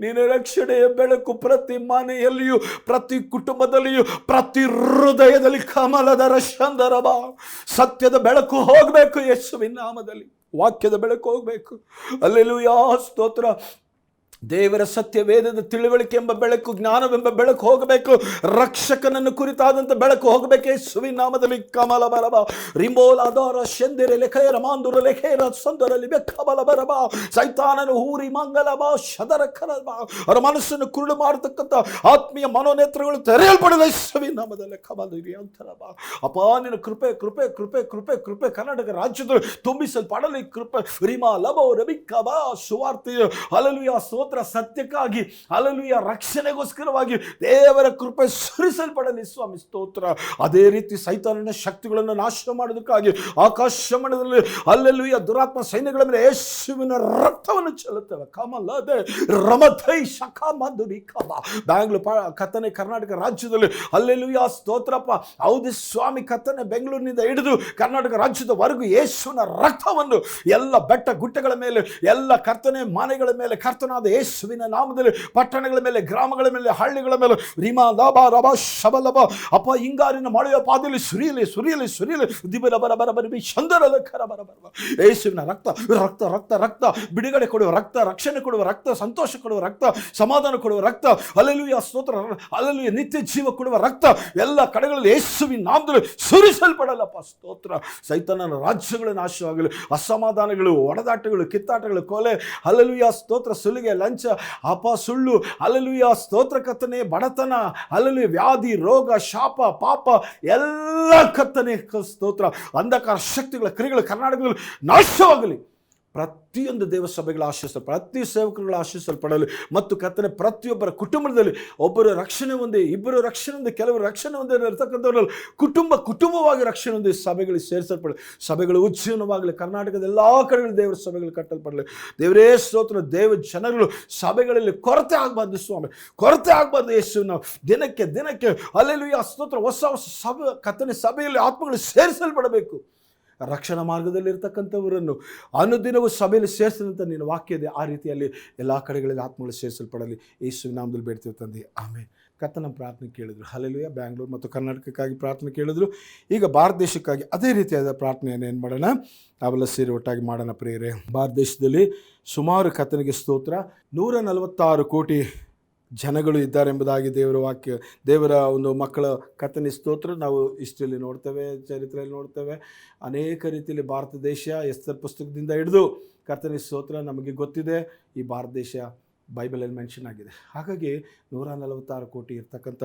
ನೀನು ರಕ್ಷಣೆಯ ಬೆಳಕು ಪ್ರತಿ ಮನೆಯಲ್ಲಿಯೂ, ಪ್ರತಿ ಕುಟುಂಬದಲ್ಲಿಯೂ, ಪ್ರತಿ ಹೃದಯದಲ್ಲಿ ಕಮಲದ ರಶಂದರಬ ಸತ್ಯದ ಬೆಳಕು ಹೋಗಬೇಕು. ಯೇಸುವಿನ ನಾಮದಲ್ಲಿ ವಾಕ್ಯದ ಬೆಳಕು ಹೋಗಬೇಕು. ಹಲ್ಲೆಲೂಯಾ ಸ್ತೋತ್ರ. ದೇವರ ಸತ್ಯ ವೇದದ ತಿಳುವಳಿಕೆ ಎಂಬ ಬೆಳಕು, ಜ್ಞಾನವೆಂಬ ಬೆಳಕು ಹೋಗಬೇಕು. ರಕ್ಷಕನನ್ನು ಕುರಿತಾದಂಥ ಬೆಳಕು ಹೋಗಬೇಕು. ಯೇಸುವಿನ ನಾಮದಲ್ಲಿ ಕಮಲ ಬರಬ ರಿಂಬೋಲ ಅದರ ಶೆಂದಿರೆ ಲೆಖೆಯರ ಮಾಂದುರ ಲೆಖೆಯರ ಸಂದರಲ್ಲಿ ಬೆಕ್ಕಬಲ ಬರಬ ಸೈತಾನನು ಹೂರಿ ಮಂಗಲಬ ಶದರ ಕರಬ ಅವರ ಮನಸ್ಸನ್ನು ಕುರುಡು ಮಾಡತಕ್ಕಂಥ ಆತ್ಮೀಯ ಮನೋನೇತ್ರಗಳು ತೆರೆಯಲ್ಪಡಲ್ಲ. ಯೇಸುವಿನ ನಾಮದಲ್ಲಿ ಕಮಲ ಅಂತರಬ ಅಪ್ಪ ನಿನ್ನ ಕೃಪೆ ಕೃಪೆ ಕೃಪೆ ಕೃಪೆ ಕೃಪೆ ಕರ್ನಾಟಕ ರಾಜ್ಯದಲ್ಲಿ ತುಂಬಿಸಲ್ಪಡಲಿ ಕೃಪೆ. ರಿಮಾ ಲಬೋ ರಬಿಕಬ ಸುವಾರ್ತೆಯ ಹಲ್ಲೆಲೂಯಾ ಸ್ತೋತ್ರ ಸತ್ಯಕ್ಕಾಗಿ ಹಲ್ಲೆಲೂಯ ರಕ್ಷಣೆಗೋಸ್ಕರವಾಗಿ ದೇವರ ಕೃಪೆ ಸುರಿಸಲ್ಪಡಲಿ ಸ್ವಾಮಿ ಸ್ತೋತ್ರ. ಅದೇ ರೀತಿ ಸೈತಾನನ ಶಕ್ತಿಗಳನ್ನು ನಾಶ ಮಾಡೋದಕ್ಕಾಗಿ ಆಕಾಶ ಮಂಡಲದಲ್ಲಿ ಹಲ್ಲೆಲೂಯ ದುರಾತ್ಮ ಸೈನ್ಯಗಳ ಮೇಲೆ ಯೇಸುವಿನ ರಕ್ತವನ್ನು ಚೆಲ್ಲುತ್ತೇವೆ. ಕಮಲದೆ ರಮಥೈ ಶಖ ಮಧುರಿ ಕಬ ಬ್ಯಾಂಗ್ಳೂರು ಕತ್ತನೆ ಕರ್ನಾಟಕ ರಾಜ್ಯದಲ್ಲಿ ಹಲ್ಲೆಲೂಯ ಸ್ತೋತ್ರಪ್ಪ. ಹೌದು ಸ್ವಾಮಿ ಕತ್ತನೆ ಬೆಂಗಳೂರಿನಿಂದ ಹಿಡಿದು ಕರ್ನಾಟಕ ರಾಜ್ಯದವರೆಗೂ ಯೇಸುವಿನ ರಕ್ತವನ್ನು ಎಲ್ಲ ಬೆಟ್ಟ ಗುಡ್ಡಗಳ ಮೇಲೆ, ಎಲ್ಲ ಕರ್ತನೆ ಮನೆಗಳ ಮೇಲೆ ಕರ್ತನಾದ ಯೇಸುವಿನ ನಾಮದಲ್ಲಿ ಪಟ್ಟಣಗಳ ಮೇಲೆ, ಗ್ರಾಮಗಳ ಮೇಲೆ, ಹಳ್ಳಿಗಳ ಮೇಲೆ ರಿಮಾ ಲಾಬ ರಬ ಶಬಲಬ ಅಪ್ಪ ಹಿಂಗಾರಿನ ಮಳೆಯ ಪಾದದಲ್ಲಿ ಸುರಿಯಲಿ ಸುರಿಯಲಿ ಸುರಿಯಲಿ ದಿಬರ ಬರ ಬರ ಬರಬಿ ಚಂದರದ ಖರ ಬರ ಬರ ಯೇಸುವಿನ ರಕ್ತ ರಕ್ತ ರಕ್ತ ರಕ್ತ ಬಿಡುಗಡೆ ಕೊಡುವ ರಕ್ತ, ರಕ್ಷಣೆ ಕೊಡುವ ರಕ್ತ, ಸಂತೋಷ ಕೊಡುವ ರಕ್ತ, ಸಮಾಧಾನ ಕೊಡುವ ರಕ್ತ, ಹಲ್ಲೆಲೂಯಾ ಸ್ತೋತ್ರ, ಹಲ್ಲೆಲೂಯಾ ನಿತ್ಯ ಜೀವ ಕೊಡುವ ರಕ್ತ ಎಲ್ಲ ಕಡೆಗಳಲ್ಲಿ ಯೇಸುವಿನ ನಾಮದಲ್ಲಿ ಸುರಿಸಲ್ಪಡಲಪ್ಪ ಸ್ತೋತ್ರ. ಸೈತಾನನ ರಾಜ್ಯಗಳು ನಾಶವಾಗಲಿ, ಅಸಮಾಧಾನಗಳು, ಒಡೆದಾಟಗಳು, ಕಿತ್ತಾಟಗಳು, ಕೊಲೆ, ಹಲ್ಲೆಲೂಯಾ ಸ್ತೋತ್ರ, ಸುಲಿಗೆ, ಲಂಚ, ಅಪ ಸುಳ್ಳು, ಹಲ್ಲೆಲೂಯಾ ಸ್ತೋತ್ರ ಕರ್ತನೆ, ಬಡತನ, ಹಲ್ಲೆಲೂಯಾ ವ್ಯಾಧಿ, ರೋಗ, ಶಾಪ, ಪಾಪ ಎಲ್ಲ ಕರ್ತನೆ ಸ್ತೋತ್ರ, ಅಂಧಕಾರ ಶಕ್ತಿಗಳ ಕ್ರಿಯೆಗಳು ಕರ್ನಾಟಕದಲ್ಲಿ ನಾಶವಾಗಲಿ. ಪ್ರತಿಯೊಂದು ದೇವಸಭೆಗಳ ಪ್ರತಿ ಸೇವಕರುಗಳ ಆಶೀಸಲ್ಪಡಲು ಮತ್ತು ಕರ್ತನೆ ಪ್ರತಿಯೊಬ್ಬರ ಕುಟುಂಬದಲ್ಲಿ ಒಬ್ಬರು ರಕ್ಷಣೆ ಹೊಂದಿ, ಇಬ್ಬರು ರಕ್ಷಣೆ ಹೊಂದಿ, ಕೆಲವರು ರಕ್ಷಣೆ ಹೊಂದಿ ಇರ್ತಕ್ಕಂಥವ್ರಲ್ಲಿ ಕುಟುಂಬವಾಗಿ ರಕ್ಷಣೆ ಹೊಂದಿ ಸಭೆಗಳಿಗೆ ಸೇರಿಸಲ್ಪಡಲಿ. ಸಭೆಗಳು ಉಜ್ಜೀವನವಾಗಲಿ. ಕರ್ನಾಟಕದ ಎಲ್ಲ ಕಡೆಗಳಲ್ಲಿ ದೇವರ ಸಭೆಗಳು ಕಟ್ಟಲ್ಪಡಲಿ. ದೇವರೇ ಸ್ತೋತ್ರ. ದೇವ ಜನಗಳು ಸಭೆಗಳಲ್ಲಿ ಕೊರತೆ ಆಗಬಾರ್ದು ಸ್ವಾಮಿ, ಕೊರತೆ ಆಗಬಾರ್ದು ಯೇಸುವಿನ ದಿನಕ್ಕೆ ದಿನಕ್ಕೆ ಹಲ್ಲೆಲೂಯಾ ಸ್ತೋತ್ರ ಹೊಸ ಹೊಸ ಸಭೆ ಕರ್ತನೆ ಸಭೆಯಲ್ಲಿ ಆತ್ಮಗಳು ಸೇರಿಸಲ್ಪಡಬೇಕು. ರಕ್ಷಣಾ ಮಾರ್ಗದಲ್ಲಿ ಇರ್ತಕ್ಕಂಥವರನ್ನು ಅನುದಿನವೂ ಸಭೆಯಲ್ಲಿ ಸೇರಿಸಿದಂಥ ನಿನ್ನ ವಾಕ್ಯ ಇದೆ. ಆ ರೀತಿಯಲ್ಲಿ ಎಲ್ಲ ಕಡೆಗಳಲ್ಲಿ ಆತ್ಮಗಳು ಸೇರಿಸಲ್ಪಡಲಿ. ಯೇಸುವಿನ ನಾಮದಲ್ಲಿ ಬೇಡ್ತೀವಿ ತಂದೆ, ಆಮೇಲೆ. ಕರ್ತನ ಪ್ರಾರ್ಥನೆ ಕೇಳಿದ್ರು. ಹಲ್ಲೆಲೂಯಾ. ಬ್ಯಾಂಗ್ಳೂರು ಮತ್ತು ಕರ್ನಾಟಕಕ್ಕಾಗಿ ಪ್ರಾರ್ಥನೆ ಕೇಳಿದ್ರು. ಈಗ ಭಾರತ ದೇಶಕ್ಕಾಗಿ ಅದೇ ರೀತಿಯಾದ ಪ್ರಾರ್ಥನೆಯನ್ನು ಏನು ಮಾಡೋಣ, ನಾವೆಲ್ಲ ಸೇರಿ ಒಟ್ಟಾಗಿ ಮಾಡೋಣ ಪ್ರಿಯರೇ. ಭಾರತ ದೇಶದಲ್ಲಿ ಸುಮಾರು ಕರ್ತನಿಗೆ ಸ್ತೋತ್ರ 146 ಕೋಟಿ ಜನಗಳು ಇದ್ದಾರೆ ಎಂಬುದಾಗಿ ದೇವರ ವಾಕ್ಯ, ದೇವರ ಒಂದು ಮಕ್ಕಳ ಕರ್ತನಿಗೆ ಸ್ತೋತ್ರ ನಾವು ಹಿಸ್ಟ್ರಿಯಲ್ಲಿ ನೋಡ್ತೇವೆ, ಚರಿತ್ರೆಯಲ್ಲಿ ನೋಡ್ತೇವೆ. ಅನೇಕ ರೀತಿಯಲ್ಲಿ ಭಾರತ ದೇಶ ಎಸ್ತರ್ ಪುಸ್ತಕದಿಂದ ಹಿಡಿದು ಕರ್ತನಿಗೆ ಸ್ತೋತ್ರ ನಮಗೆ ಗೊತ್ತಿದೆ. ಈ ಭಾರತ ದೇಶ ಬೈಬಲಲ್ಲಿ ಮೆನ್ಷನ್ ಆಗಿದೆ. ಹಾಗಾಗಿ 146 ಕೋಟಿ ಇರ್ತಕ್ಕಂಥ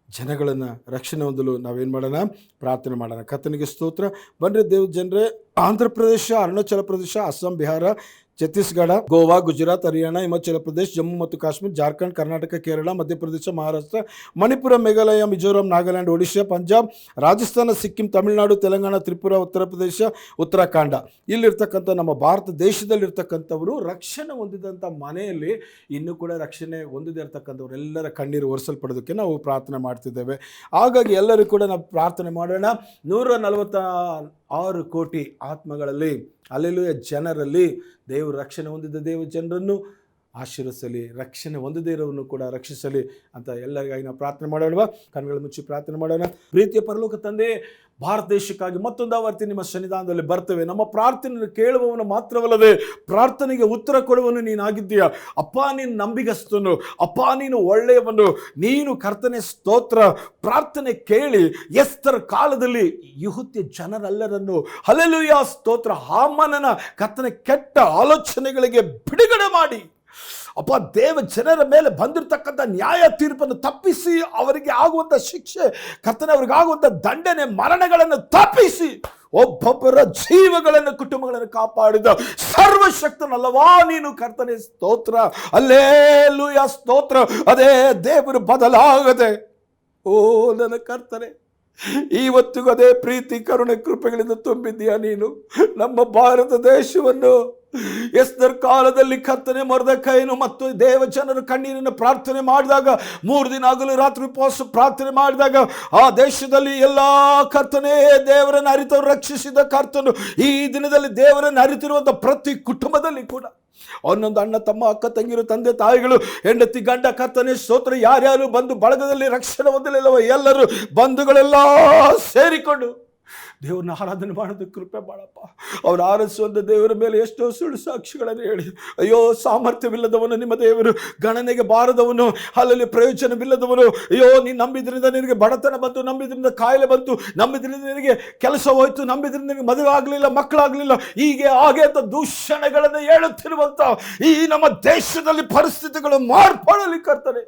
ಜನಗಳನ್ನು ರಕ್ಷಣೆ ಹೊಂದಲು ನಾವೇನು ಮಾಡೋಣ, ಪ್ರಾರ್ಥನೆ ಮಾಡೋಣ. ಕರ್ತನಿಗೆ ಸ್ತೋತ್ರ. ಬನ್ರಿ ದೇವ ಜನರೇ, ಆಂಧ್ರ ಪ್ರದೇಶ, ಅರುಣಾಚಲ ಪ್ರದೇಶ, ಅಸ್ಸಾಂ, ಬಿಹಾರ, ಛತ್ತೀಸ್ಗಢ, ಗೋವಾ, ಗುಜರಾತ್, ಹರಿಯಾಣ, ಹಿಮಾಚಲ ಪ್ರದೇಶ, ಜಮ್ಮು ಮತ್ತು ಕಾಶ್ಮೀರ, ಜಾರ್ಖಂಡ್, ಕರ್ನಾಟಕ, ಕೇರಳ, ಮಧ್ಯಪ್ರದೇಶ, ಮಹಾರಾಷ್ಟ್ರ, ಮಣಿಪುರ, ಮೇಘಾಲಯ, ಮಿಜೋರಾಂ, ನಾಗಾಲ್ಯಾಂಡ್, ಒಡಿಶಾ, ಪಂಜಾಬ್, ರಾಜಸ್ಥಾನ, ಸಿಕ್ಕಿಂ, ತಮಿಳುನಾಡು, ತೆಲಂಗಾಣ, ತ್ರಿಪುರ, ಉತ್ತರ ಪ್ರದೇಶ, ಉತ್ತರಾಖಂಡ, ಇಲ್ಲಿರ್ತಕ್ಕಂಥ ನಮ್ಮ ಭಾರತ ದೇಶದಲ್ಲಿರ್ತಕ್ಕಂಥವರು ರಕ್ಷಣೆ ಹೊಂದಿದಂಥ ಮನೆಯಲ್ಲಿ ಇನ್ನೂ ಕೂಡ ರಕ್ಷಣೆ ಹೊಂದಿದೆ ಇರ್ತಕ್ಕಂಥವ್ರೆಲ್ಲರ ಕಣ್ಣೀರು ಒರೆಸಲ್ಪಡೋದಕ್ಕೆ ನಾವು ಪ್ರಾರ್ಥನೆ ಮಾಡ್ತಿದ್ದೇವೆ. ಹಾಗಾಗಿ ಎಲ್ಲರೂ ಕೂಡ ನಾವು ಪ್ರಾರ್ಥನೆ ಮಾಡೋಣ. 146 ಕೋಟಿ ಆತ್ಮಗಳಲ್ಲಿ, ಹಲ್ಲೆಲೂಯಾ ಜನರಲ್ಲಿ ದೇವರು ರಕ್ಷಣೆ ಹೊಂದಿದ್ದ ದೇವ ಜನರನ್ನು ಆಶೀರ್ವದಿಸಲಿ, ರಕ್ಷಣೆ ಹೊಂದದೇ ಇರೋವನ್ನು ಕೂಡ ರಕ್ಷಿಸಲಿ ಅಂತ ಎಲ್ಲರಿಗಾಗಿ ನಾವು ಪ್ರಾರ್ಥನೆ ಮಾಡೋಣ. ಕಣ್ಣುಗಳ ಮುಚ್ಚಿ ಪ್ರಾರ್ಥನೆ ಮಾಡೋಣ. ಪ್ರೀತಿಯ ಪರಲೋಕ ತಂದೆ, ಭಾರತ ದೇಶಕ್ಕಾಗಿ ಮತ್ತೊಂದು ಆವರ್ತಿ ನಿಮ್ಮ ಸನ್ನಿಧಾನದಲ್ಲಿ ಬರ್ತೇವೆ. ನಮ್ಮ ಪ್ರಾರ್ಥನೆಯನ್ನು ಕೇಳುವವನು ಮಾತ್ರವಲ್ಲದೆ ಪ್ರಾರ್ಥನೆಗೆ ಉತ್ತರ ಕೊಡುವನು ನೀನಾಗಿದ್ದೀಯ ಅಪ್ಪ. ನೀನು ನಂಬಿಗಸ್ತನು ಅಪ್ಪ, ನೀನು ಒಳ್ಳೆಯವನು, ನೀನು ಕರ್ತನೆ ಸ್ತೋತ್ರ. ಪ್ರಾರ್ಥನೆ ಕೇಳಿ ಎಸ್ತರ್ ಕಾಲದಲ್ಲಿ ಯೆಹೂದ್ಯ ಜನರೆಲ್ಲರನ್ನು ಹಲ್ಲೆಲೂಯಾ ಸ್ತೋತ್ರ ಹಾಮಾನನ ಕರ್ತನೆ ಕೆಟ್ಟ ಆಲೋಚನೆಗಳಿಗೆ ಬಿಡುಗಡೆ ಮಾಡಿ ಅಪ್ಪ, ದೇವ ಜನರ ಮೇಲೆ ಬಂದಿರತಕ್ಕಂಥ ನ್ಯಾಯ ತೀರ್ಪನ್ನು ತಪ್ಪಿಸಿ ಅವರಿಗೆ ಆಗುವಂಥ ಶಿಕ್ಷೆ ಕರ್ತನೆ, ಅವರಿಗೆ ಆಗುವಂಥ ದಂಡನೆ ಮರಣಗಳನ್ನು ತಪ್ಪಿಸಿ ಒಬ್ಬೊಬ್ಬರ ಜೀವಗಳನ್ನು ಕುಟುಂಬಗಳನ್ನು ಕಾಪಾಡಿದ ಸರ್ವಶಕ್ತನಲ್ಲವಾ ನೀನು ಕರ್ತನೆ ಸ್ತೋತ್ರ. ಹಲ್ಲೆಲೂಯಾ ಸ್ತೋತ್ರ. ಅದೇ ದೇವರು ಬದಲಾಗದೆ ಓ ನನ್ನ ಕರ್ತನೆ, ಇವತ್ತಿಗೂ ಅದೇ ಪ್ರೀತಿ ಕರುಣೆ ಕೃಪೆಗಳಿಂದ ತುಂಬಿದ್ದೀಯ ನೀನು. ನಮ್ಮ ಭಾರತ ದೇಶವನ್ನು ಎಸ್ತರ್ ಕಾಲದಲ್ಲಿ ಕರ್ತನೆ ಮೊರ್ದೆಕೈನು ಮತ್ತು ದೇವ ಜನರು ಕಣ್ಣೀರಿನ ಪ್ರಾರ್ಥನೆ ಮಾಡಿದಾಗ, 3 ದಿನ ಹಗಲು ರಾತ್ರಿ ಉಪವಾಸ ಪ್ರಾರ್ಥನೆ ಮಾಡಿದಾಗ ಆ ದೇಶದಲ್ಲಿ ಎಲ್ಲ ಕರ್ತನೆ ದೇವರನ್ನು ಅರಿತವರು ರಕ್ಷಿಸಿದ ಕರ್ತನು ಈ ದಿನದಲ್ಲಿ ದೇವರನ್ನು ಅರಿತಿರುವಂಥ ಪ್ರತಿ ಕುಟುಂಬದಲ್ಲಿ ಕೂಡ ಒಂದೊಂದು ಅಣ್ಣ ತಮ್ಮ ಅಕ್ಕ ತಂಗಿರು ತಂದೆ ತಾಯಿಗಳು ಹೆಂಡತಿ ಗಂಡ ಕರ್ತನೆ ಸ್ತೋತ್ರ ಯಾರ್ಯಾರು ಬಂದು ಬಳಗದಲ್ಲಿ ರಕ್ಷಣೆ ಹೊಂದಲಿಲ್ಲವ ಎಲ್ಲರೂ ಬಂಧುಗಳೆಲ್ಲ ಸೇರಿಕೊಂಡು ದೇವ್ರನ್ನ ಆರಾಧನೆ ಮಾಡೋದಕ್ಕೆ ಕೃಪೆ ಮಾಡಪ್ಪ. ಅವ್ರು ಆರಿಸುವಂಥ ದೇವರ ಮೇಲೆ ಎಷ್ಟೋ ಸುಳ್ಳು ಸಾಕ್ಷಿಗಳನ್ನು ಹೇಳಿ, ಅಯ್ಯೋ ಸಾಮರ್ಥ್ಯವಿಲ್ಲದವನು ನಿಮ್ಮ ದೇವರು, ಗಣನೆಗೆ ಬಾರದವನು, ಅಲ್ಲಲ್ಲಿ ಪ್ರಯೋಜನವಿಲ್ಲದವನು, ಅಯ್ಯೋ ನೀನು ನಂಬಿದ್ರಿಂದ ನಿನಗೆ ಬಡತನ ಬಂತು, ನಂಬಿದ್ರಿಂದ ಕಾಯಿಲೆ ಬಂತು, ನಂಬಿದ್ರಿಂದ ನಿನಗೆ ಕೆಲಸ ಹೋಯ್ತು, ನಂಬಿದ್ರಿಂದ ನಿನಗೆ ಮದುವೆ ಆಗಲಿಲ್ಲ, ಮಕ್ಕಳಾಗಲಿಲ್ಲ, ಹೀಗೆ ಹಾಗೆ ಅಂತ ದೂಷಣೆಗಳನ್ನು ಹೇಳುತ್ತಿರುವಂಥ ಈ ನಮ್ಮ ದೇಶದಲ್ಲಿ ಪರಿಸ್ಥಿತಿಗಳು ಮಾರ್ಪಡಲಿ ಕರ್ತನೆ.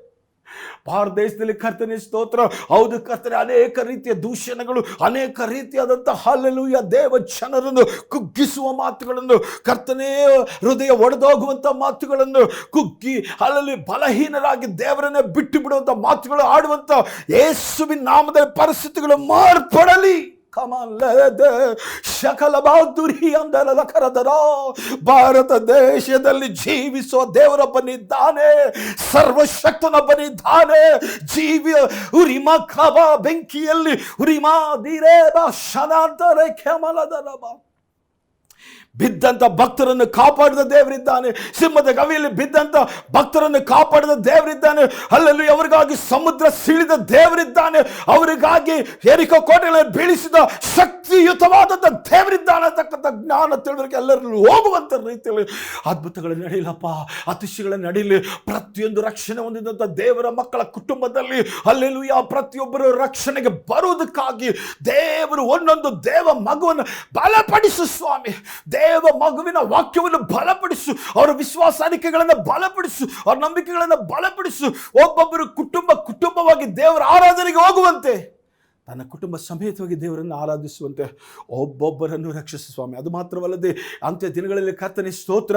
ಭಾರತ ದೇಶದಲ್ಲಿ ಕರ್ತನೆ ಸ್ತೋತ್ರ. ಹೌದು ಕರ್ತನೆ, ಅನೇಕ ರೀತಿಯ ದೂಷಣೆಗಳು, ಅನೇಕ ರೀತಿಯಾದಂಥ ಹಲ್ಲೆಲೂಯಾ ದೇವ ಜನರನ್ನು ಕುಗ್ಗಿಸುವ ಮಾತುಗಳನ್ನು, ಕರ್ತನೆ ಹೃದಯ ಒಡೆದೋಗುವಂಥ ಮಾತುಗಳನ್ನು, ಕುಗ್ಗಿ ಅಲ್ಲಲ್ಲಿ ಬಲಹೀನರಾಗಿ ದೇವರನ್ನೇ ಬಿಟ್ಟು ಬಿಡುವಂಥ ಮಾತುಗಳು ಆಡುವಂಥ ಯೇಸುವಿನ ನಾಮದ ಪರಿಸ್ಥಿತಿಗಳು ಮಾರ್ಪಡಲಿ. ಶಕಲ ಬಾದುರಿ ಅಂದಲ ಕರದರ ಭಾರತ ದೇಶದಲ್ಲಿ ಜೀವಿಸುವ ದೇವರೊಬ್ಬನಿದ್ದಾನೆ, ಸರ್ವಶಕ್ತನೊಬ್ಬನಿದ್ದಾನೆ. ಜೀವಿಯ ಉರಿಮ ಖಬ ಬೆಂಕಿಯಲ್ಲಿ ಉರಿಮಾ ದಿರೇಬ ಶನಾಂತರ ಕೆಮಲದರಬ ಬಿದ್ದಂಥ ಭಕ್ತರನ್ನು ಕಾಪಾಡಿದ ದೇವರಿದ್ದಾನೆ. ಸಿಂಹದ ಗವಿಯಲ್ಲಿ ಬಿದ್ದಂಥ ಭಕ್ತರನ್ನು ಕಾಪಾಡಿದ ದೇವರಿದ್ದಾನೆ. ಅಲ್ಲಲ್ಲಿ ಅವರಿಗಾಗಿ ಸಮುದ್ರ ಸೀಳಿದ ದೇವರಿದ್ದಾನೆ. ಅವರಿಗಾಗಿ ಯೆರಿಕೋ ಕೋಟೆಗಳನ್ನು ಬೀಳಿಸಿದ ಶಕ್ತಿಯುತವಾದಂಥ ದೇವರಿದ್ದಾನೆ ಅಂತಕ್ಕಂಥ ಜ್ಞಾನ ತಿಳಿದವರಿಗೆ ಎಲ್ಲರಲ್ಲೂ ಹೋಗುವಂಥ ರೀತಿಯಲ್ಲಿ ಅದ್ಭುತಗಳು ನಡೆಯಲಪ್ಪ, ಅತಿಶಯಗಳು ನಡೀಲಿ. ಪ್ರತಿಯೊಂದು ರಕ್ಷಣೆ ಹೊಂದಿದಂಥ ದೇವರ ಮಕ್ಕಳ ಕುಟುಂಬದಲ್ಲಿ ಹಲ್ಲೆಲೂಯಾ ಪ್ರತಿಯೊಬ್ಬರು ರಕ್ಷಣೆಗೆ ಬರುವುದಕ್ಕಾಗಿ ದೇವರು ಒಂದೊಂದು ದೇವ ಮಗುವನ್ನು ಬಲಪಡಿಸು ಸ್ವಾಮಿ. ದೇವ ಮಗುವಿನ ವಾಕ್ಯವನ್ನು ಬಲಪಡಿಸು, ಅವರ ವಿಶ್ವಾಸಾನಿಕೆಗಳನ್ನು ಬಲಪಡಿಸು, ಅವರ ನಂಬಿಕೆಗಳನ್ನು ಬಲಪಡಿಸು. ಒಬ್ಬೊಬ್ಬರು ಕುಟುಂಬವಾಗಿ ದೇವರ ಆರಾಧನೆಗೆ ಹೋಗುವಂತೆ, ತನ್ನ ಕುಟುಂಬ ಸಮೇತವಾಗಿ ದೇವರನ್ನು ಆರಾಧಿಸುವಂತೆ ಒಬ್ಬೊಬ್ಬರನ್ನು ರಕ್ಷಿಸು ಸ್ವಾಮಿ. ಅದು ಮಾತ್ರವಲ್ಲದೆ ಅಂತ್ಯ ದಿನಗಳಲ್ಲಿ ಕರ್ತನೆ ಸ್ತೋತ್ರ,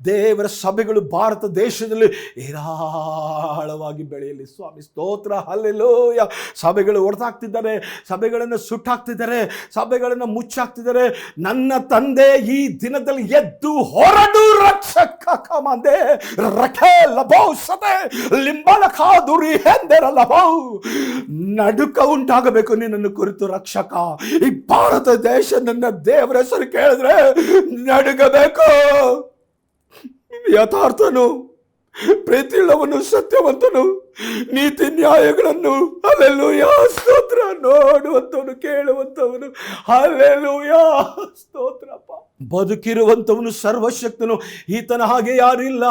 ದೇವರ ಸಭೆಗಳು ಭಾರತ ದೇಶದಲ್ಲಿ ಏರಾಳವಾಗಿ ಬೆಳೆಯಲಿ ಸ್ವಾಮಿ. ಸ್ತೋತ್ರ ಹಲ್ಲೆಲೂಯಾ. ಸಭೆಗಳು ಒಡೆದಾಗ್ತಿದ್ದಾರೆ, ಸಭೆಗಳನ್ನು ಸುಟ್ಟಾಕ್ತಿದ್ದಾರೆ, ಸಭೆಗಳನ್ನು ಮುಚ್ಚಾಕ್ತಿದ್ದಾರೆ. ನನ್ನ ತಂದೆ ಈ ದಿನದಲ್ಲಿ ಎದ್ದು ಹೊರಡು ರಕ್ಷಕ ಕಮಂದೆ ರಖೆ ಲಭೌ ಸತೆ ಲಿಂಬಲ ಖಾದುರಿ ಹೆಂದರ ಲಭೌ. ನಡುಕ ಉಂಟಾಗಬೇಕು ನಿನ್ನನ್ನು ಕುರಿತು ರಕ್ಷಕ. ಈ ಭಾರತ ದೇಶ ನನ್ನ ದೇವರ ಹೆಸರು ಕೇಳಿದ್ರೆ ನಡುಗಬೇಕು. ಯಥಾರ್ಥನು, ಪ್ರೀತಿಯುಳ್ಳವನು, ಸತ್ಯವಂತನು, ನೀತಿ ನ್ಯಾಯಗಳನ್ನು ಹಲ್ಲೆಲೂಯಾ ಸ್ತೋತ್ರ ನೋಡುವಂತವನು, ಕೇಳುವಂತವನು ಹಲ್ಲೆಲೂಯಾ ಸ್ತೋತ್ರಪ್ಪ. ಬದುಕಿರುವಂಥವನು ಸರ್ವಶಕ್ತನು, ಈತನ ಹಾಗೆ ಯಾರಿಲ್ಲ.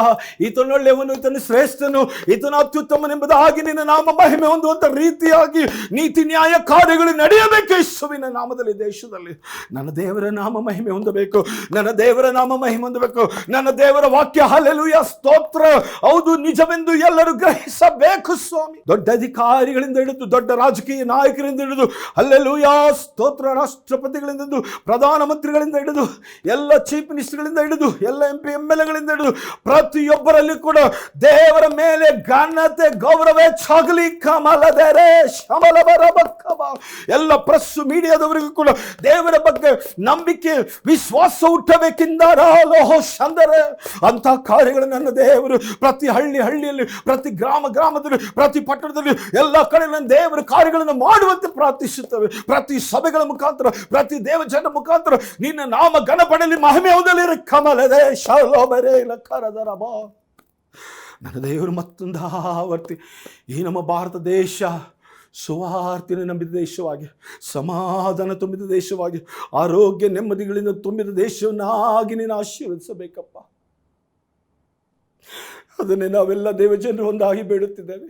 ಈತನೊಳ್ಳೆಯವನು, ಈತನ ಶ್ರೇಷ್ಠನು, ಈತನ ಅತ್ಯುತ್ತಮನೆಂಬುದಾಗಿ ನಿನ್ನ ನಾಮ ಮಹಿಮೆ ಹೊಂದುವಂಥ ರೀತಿಯಾಗಿ ನೀತಿ ನ್ಯಾಯ ಕಾರ್ಯಗಳು ನಡೆಯಬೇಕು ಯೇಸುವಿನ ನಾಮದಲ್ಲಿ. ದೇಶದಲ್ಲಿ ನನ್ನ ದೇವರ ನಾಮ ಮಹಿಮೆ ಹೊಂದಬೇಕು, ನನ್ನ ದೇವರ ನಾಮ ಮಹಿಮೆ ಹೊಂದಬೇಕು. ನನ್ನ ದೇವರ ವಾಕ್ಯ ಹಲ್ಲೆಲೂಯಾ ಸ್ತೋತ್ರ ಹೌದು ನಿಜವೆಂದು ಎಲ್ಲರೂ ಗ್ರಹಿಸಬೇಕು ಸ್ವಾಮಿ. ದೊಡ್ಡ ಅಧಿಕಾರಿಗಳಿಂದ ಹಿಡಿದು, ದೊಡ್ಡ ರಾಜಕೀಯ ನಾಯಕರಿಂದ ಹಿಡಿದು ಹಲ್ಲೆಲೂಯಾ ಸ್ತೋತ್ರ, ರಾಷ್ಟ್ರಪತಿಗಳಿಂದ ಹಿಡಿದು, ಪ್ರಧಾನಮಂತ್ರಿಗಳಿಂದ ಹಿಡಿದು, ಎಲ್ಲ ಚೀಫ್ ಮಿನಿಸ್ಟರ್ಗಳಿಂದ ಹಿಡಿದು, ಎಲ್ಲ MP MLA ಗಳಿಂದ ಹಿಡಿದು ಪ್ರತಿಯೊಬ್ಬರಲ್ಲಿ ಕೂಡ ದೇವರ ಮೇಲೆ ಘನತೆ ಗೌರವ ಹೆಚ್ಚಾಗಲಿ. ಕಮಲದರೆ ಶಮಲಬರಬಕ್ಕಬ. ಎಲ್ಲ ಪ್ರೆಸ್ ಮೀಡಿಯಾದವರಿಗೂ ಕೂಡ ದೇವರ ಬಗ್ಗೆ ನಂಬಿಕೆ ವಿಶ್ವಾಸ ಹುಟ್ಟಬೇಕೆಂದಾರ ಲೋಹೋ ಶಂದರೆ ಅಂತ ಕಾರ್ಯಗಳು ನನ್ನ ದೇವರು ಪ್ರತಿ ಹಳ್ಳಿಯಲ್ಲಿ, ಪ್ರತಿ ಗ್ರಾಮದಲ್ಲಿ, ಪ್ರತಿ ಪಟ್ಟಣದಲ್ಲಿ, ಎಲ್ಲ ಕಡೆ ನನ್ನ ದೇವರ ಕಾರ್ಯಗಳನ್ನು ಮಾಡುವಂತೆ ಪ್ರಾರ್ಥಿಸುತ್ತವೆ. ಪ್ರತಿ ಸಭೆಗಳ ಮುಖಾಂತರ, ಪ್ರತಿ ದೇವಜನ ಮುಖಾಂತರ ನಿನ್ನ ನಾಮ ಘನ ಪಡೆಯಲಿ, ಮಹಿಮೆ ಹೊಂದಲಿ. ಕಮಲದೆ ಶಾಲೋಬರೆ ಲಕ್ಕರದರಬ ನನ್ನ ದೇವರು ಮತ್ತೊಂದು ಆವರ್ತಿ ಈ ನಮ್ಮ ಭಾರತ ದೇಶ ಸುವಾರ್ತಿನ ನಂಬಿದ ದೇಶವಾಗಿ, ಸಮಾಧಾನ ತುಂಬಿದ ದೇಶವಾಗಿ, ಆರೋಗ್ಯ ನೆಮ್ಮದಿಗಳಿಂದ ತುಂಬಿದ ದೇಶವನ್ನಾಗಿ ನೀನು ಆಶೀರ್ವದಿಸಬೇಕಪ್ಪ. ಅದನ್ನೇ ನಾವೆಲ್ಲ ದೇವಜನರು ಒಂದಾಗಿ ಬೇಡುತ್ತಿದ್ದೇವೆ.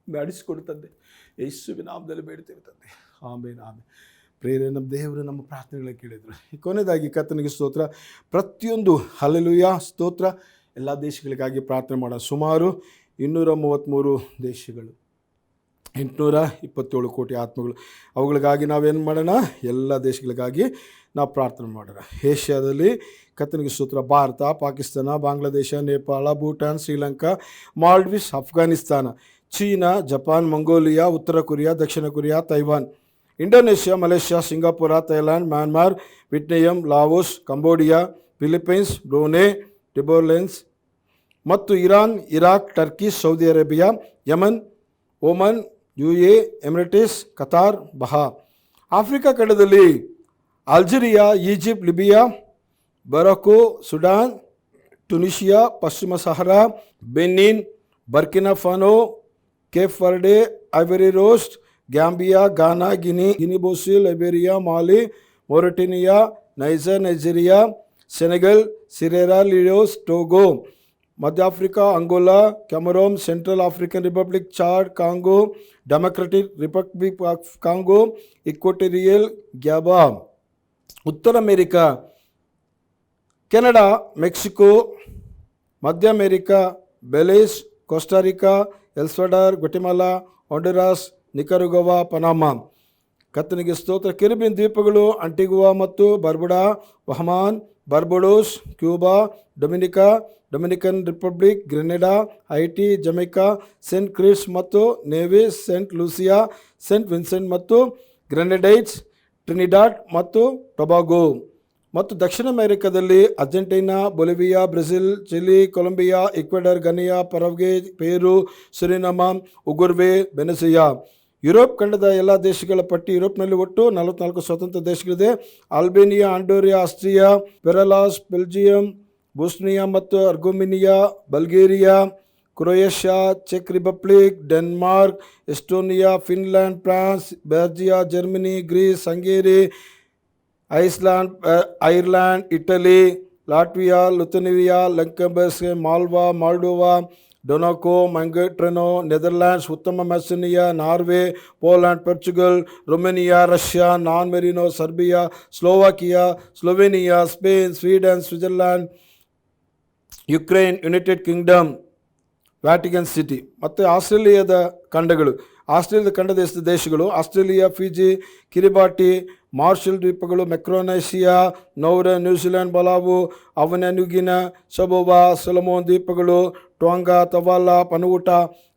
ನಡೆಸಿಕೊಡುತ್ತದೆ ಯೇಸುವಿನ ನಾಮದಲ್ಲಿ ಬೇಡುತ್ತೇವೆ ತಂದೆ. ಆಮೇನ್ ಆಮೇನ್. ಪ್ರೇರೆ ನಮ್ಮ ದೇವರು ನಮ್ಮ ಪ್ರಾರ್ಥನೆಗಳನ್ನ ಕೇಳಿದರು. ಕೊನೆಯದಾಗಿ ಕರ್ತನಿಗೆ ಸ್ತೋತ್ರ. ಪ್ರತಿಯೊಂದು ಹಲ್ಲೆಲೂಯಾ ಸ್ತೋತ್ರ. ಎಲ್ಲ ದೇಶಗಳಿಗಾಗಿ ಪ್ರಾರ್ಥನೆ ಮಾಡೋಣ. ಸುಮಾರು 233 ದೇಶಗಳು, 827 ಕೋಟಿ ಆತ್ಮಗಳು. ಅವುಗಳಿಗಾಗಿ ನಾವೇನು ಮಾಡೋಣ? ಎಲ್ಲ ದೇಶಗಳಿಗಾಗಿ ನಾವು ಪ್ರಾರ್ಥನೆ ಮಾಡೋಣ. ಏಷ್ಯಾದಲ್ಲಿ ಕರ್ತನಿಗೆ ಸ್ತೋತ್ರ. Bharat, Pakistan, Bangladesh, Nepal, Bhutan, Sri Lanka, Maldives, Afghanistan, China, Japan, Mongolia, ಉತ್ತರ ಕೊರಿಯಾ, ದಕ್ಷಿಣ Korea, Taiwan, Indonesia, Malaysia, Singapore, Thailand, Myanmar, Vietnam, Laos, Cambodia, Philippines, Brunei, ಟಿಬೋಲೆನ್ಸ್ ಮತ್ತು Iran, Iraq, Turkey, Saudi Arabia, Yemen, Oman, UAE, Emirates, Qatar, ಬಹಾ. ಆಫ್ರಿಕಾ ಖಂಡದಲ್ಲಿ Algeria, Egypt, Libya, Morocco, Sudan, Tunisia, ಪಶ್ಚಿಮ Sahara, Benin, Burkina Faso, Cape Verde, Ivory Coast, Gambia, Ghana, Guinea Bissau, Liberia, Mali, Mauritania, Nigeria, Senegal, Sierra Leone, ಟೋಗೋ, ಮಧ್ಯ Africa, Angola, Cameroon, Central African Republic, Chad, Congo, Democratic Republic of Congo, Equatorial ಗ್ಯಾಬಾ. ಉತ್ತರ America, Canada, Mexico, ಮಧ್ಯ America, Belize, Costa Rica, El Salvador, Guatemala, Honduras, Nicaragua, Panama. ಕರ್ತನಿಗೆ ಸ್ತೋತ್ರ. Caribbean ದ್ವೀಪಗಳು, Antigua ಮತ್ತು Barbuda, ಬಹಮಾನ್, Barbados, Cuba, Dominican Republic, Grenada, Haiti, Jamaica, Saint Kitts ಮತ್ತು Nevis, Saint Lucia, Saint Vincent ಮತ್ತು ಗ್ರೆನಡೈನ್ಸ್, ಟ್ರಿನಿಡಾಡ್ ಮತ್ತು Tobago. ಮತ್ತು ದಕ್ಷಿಣ ಅಮೆರಿಕಾದಲ್ಲಿ Argentina, Bolivia, Brazil, Chile, Colombia, Ecuador, ಗನಿಯಾ, ಪರಗ್ವೆ, ಪೇರು, ಸುರಿನಾಮ, ಉಗುರ್ವೆ, ವೆನೆಜುಯಾ. ಯುರೋಪ್ ಖಂಡದ ಎಲ್ಲ ದೇಶಗಳ ಪಟ್ಟಿ. ಯುರೋಪ್ನಲ್ಲಿ ಒಟ್ಟು 44 ಸ್ವತಂತ್ರ ದೇಶಗಳಿದೆ. Albania, Andorra, Austria, Belarus, Belgium, Bosnia ಮತ್ತು ಅರ್ಗೋಮಿನಿಯಾ, ಬಲ್ಗೇರಿಯಾ, ಕ್ರೊಯೇಷಿಯಾ, ಚೆಕ್ Republic, Denmark, Estonia, Finland, France, ಬೆಲ್ಜಿಯಾ, Germany, Greece, Hungary, Iceland, Ireland, Italy, Latvia, Lithuania, Luxembourg, ಮಾಲ್ವಾ, ಮಾಲ್ಡೋವಾ, ಡೊನಾಕೋ, ಮಾಂಟೆನೆಗ್ರೋ, ನೆದರ್ಲ್ಯಾಂಡ್ಸ್, ಉತ್ತಮ ಮೆಸೋನಿಯಾ, Norway, Poland, Portugal, Romania, Russia, ನಾನ್ ಮೆರಿನೋ, Serbia, Slovakia, Slovenia, Spain, Sweden, Switzerland, Ukraine, United Kingdom, Vatican City. ಮತ್ತು ಆಸ್ಟ್ರೇಲಿಯಾದ ಖಂಡಗಳು. ಆಸ್ಟ್ರೇಲಿಯಾದ ಖಂಡ ದೇಶಗಳು: ಆಸ್ಟ್ರೇಲಿಯಾ, ಫಿಜಿ, ಕಿರಿಬಾಟಿ, ಮಾರ್ಷಲ್ ದ್ವೀಪಗಳು, ಮೆಕ್ರೋನೇಷಿಯಾ, ನೌರೆ, ನ್ಯೂಜಿಲೆಂಡ್, ಬಲಾವು, ಅವನ್ಯಾನುಗಿನ, ಸೊಮೊವಾ, ಸೊಲೊಮೋನ್ ದ್ವೀಪಗಳು, ಟೋಂಗಾ, ತವಾಲ, ಪನುವುಟ.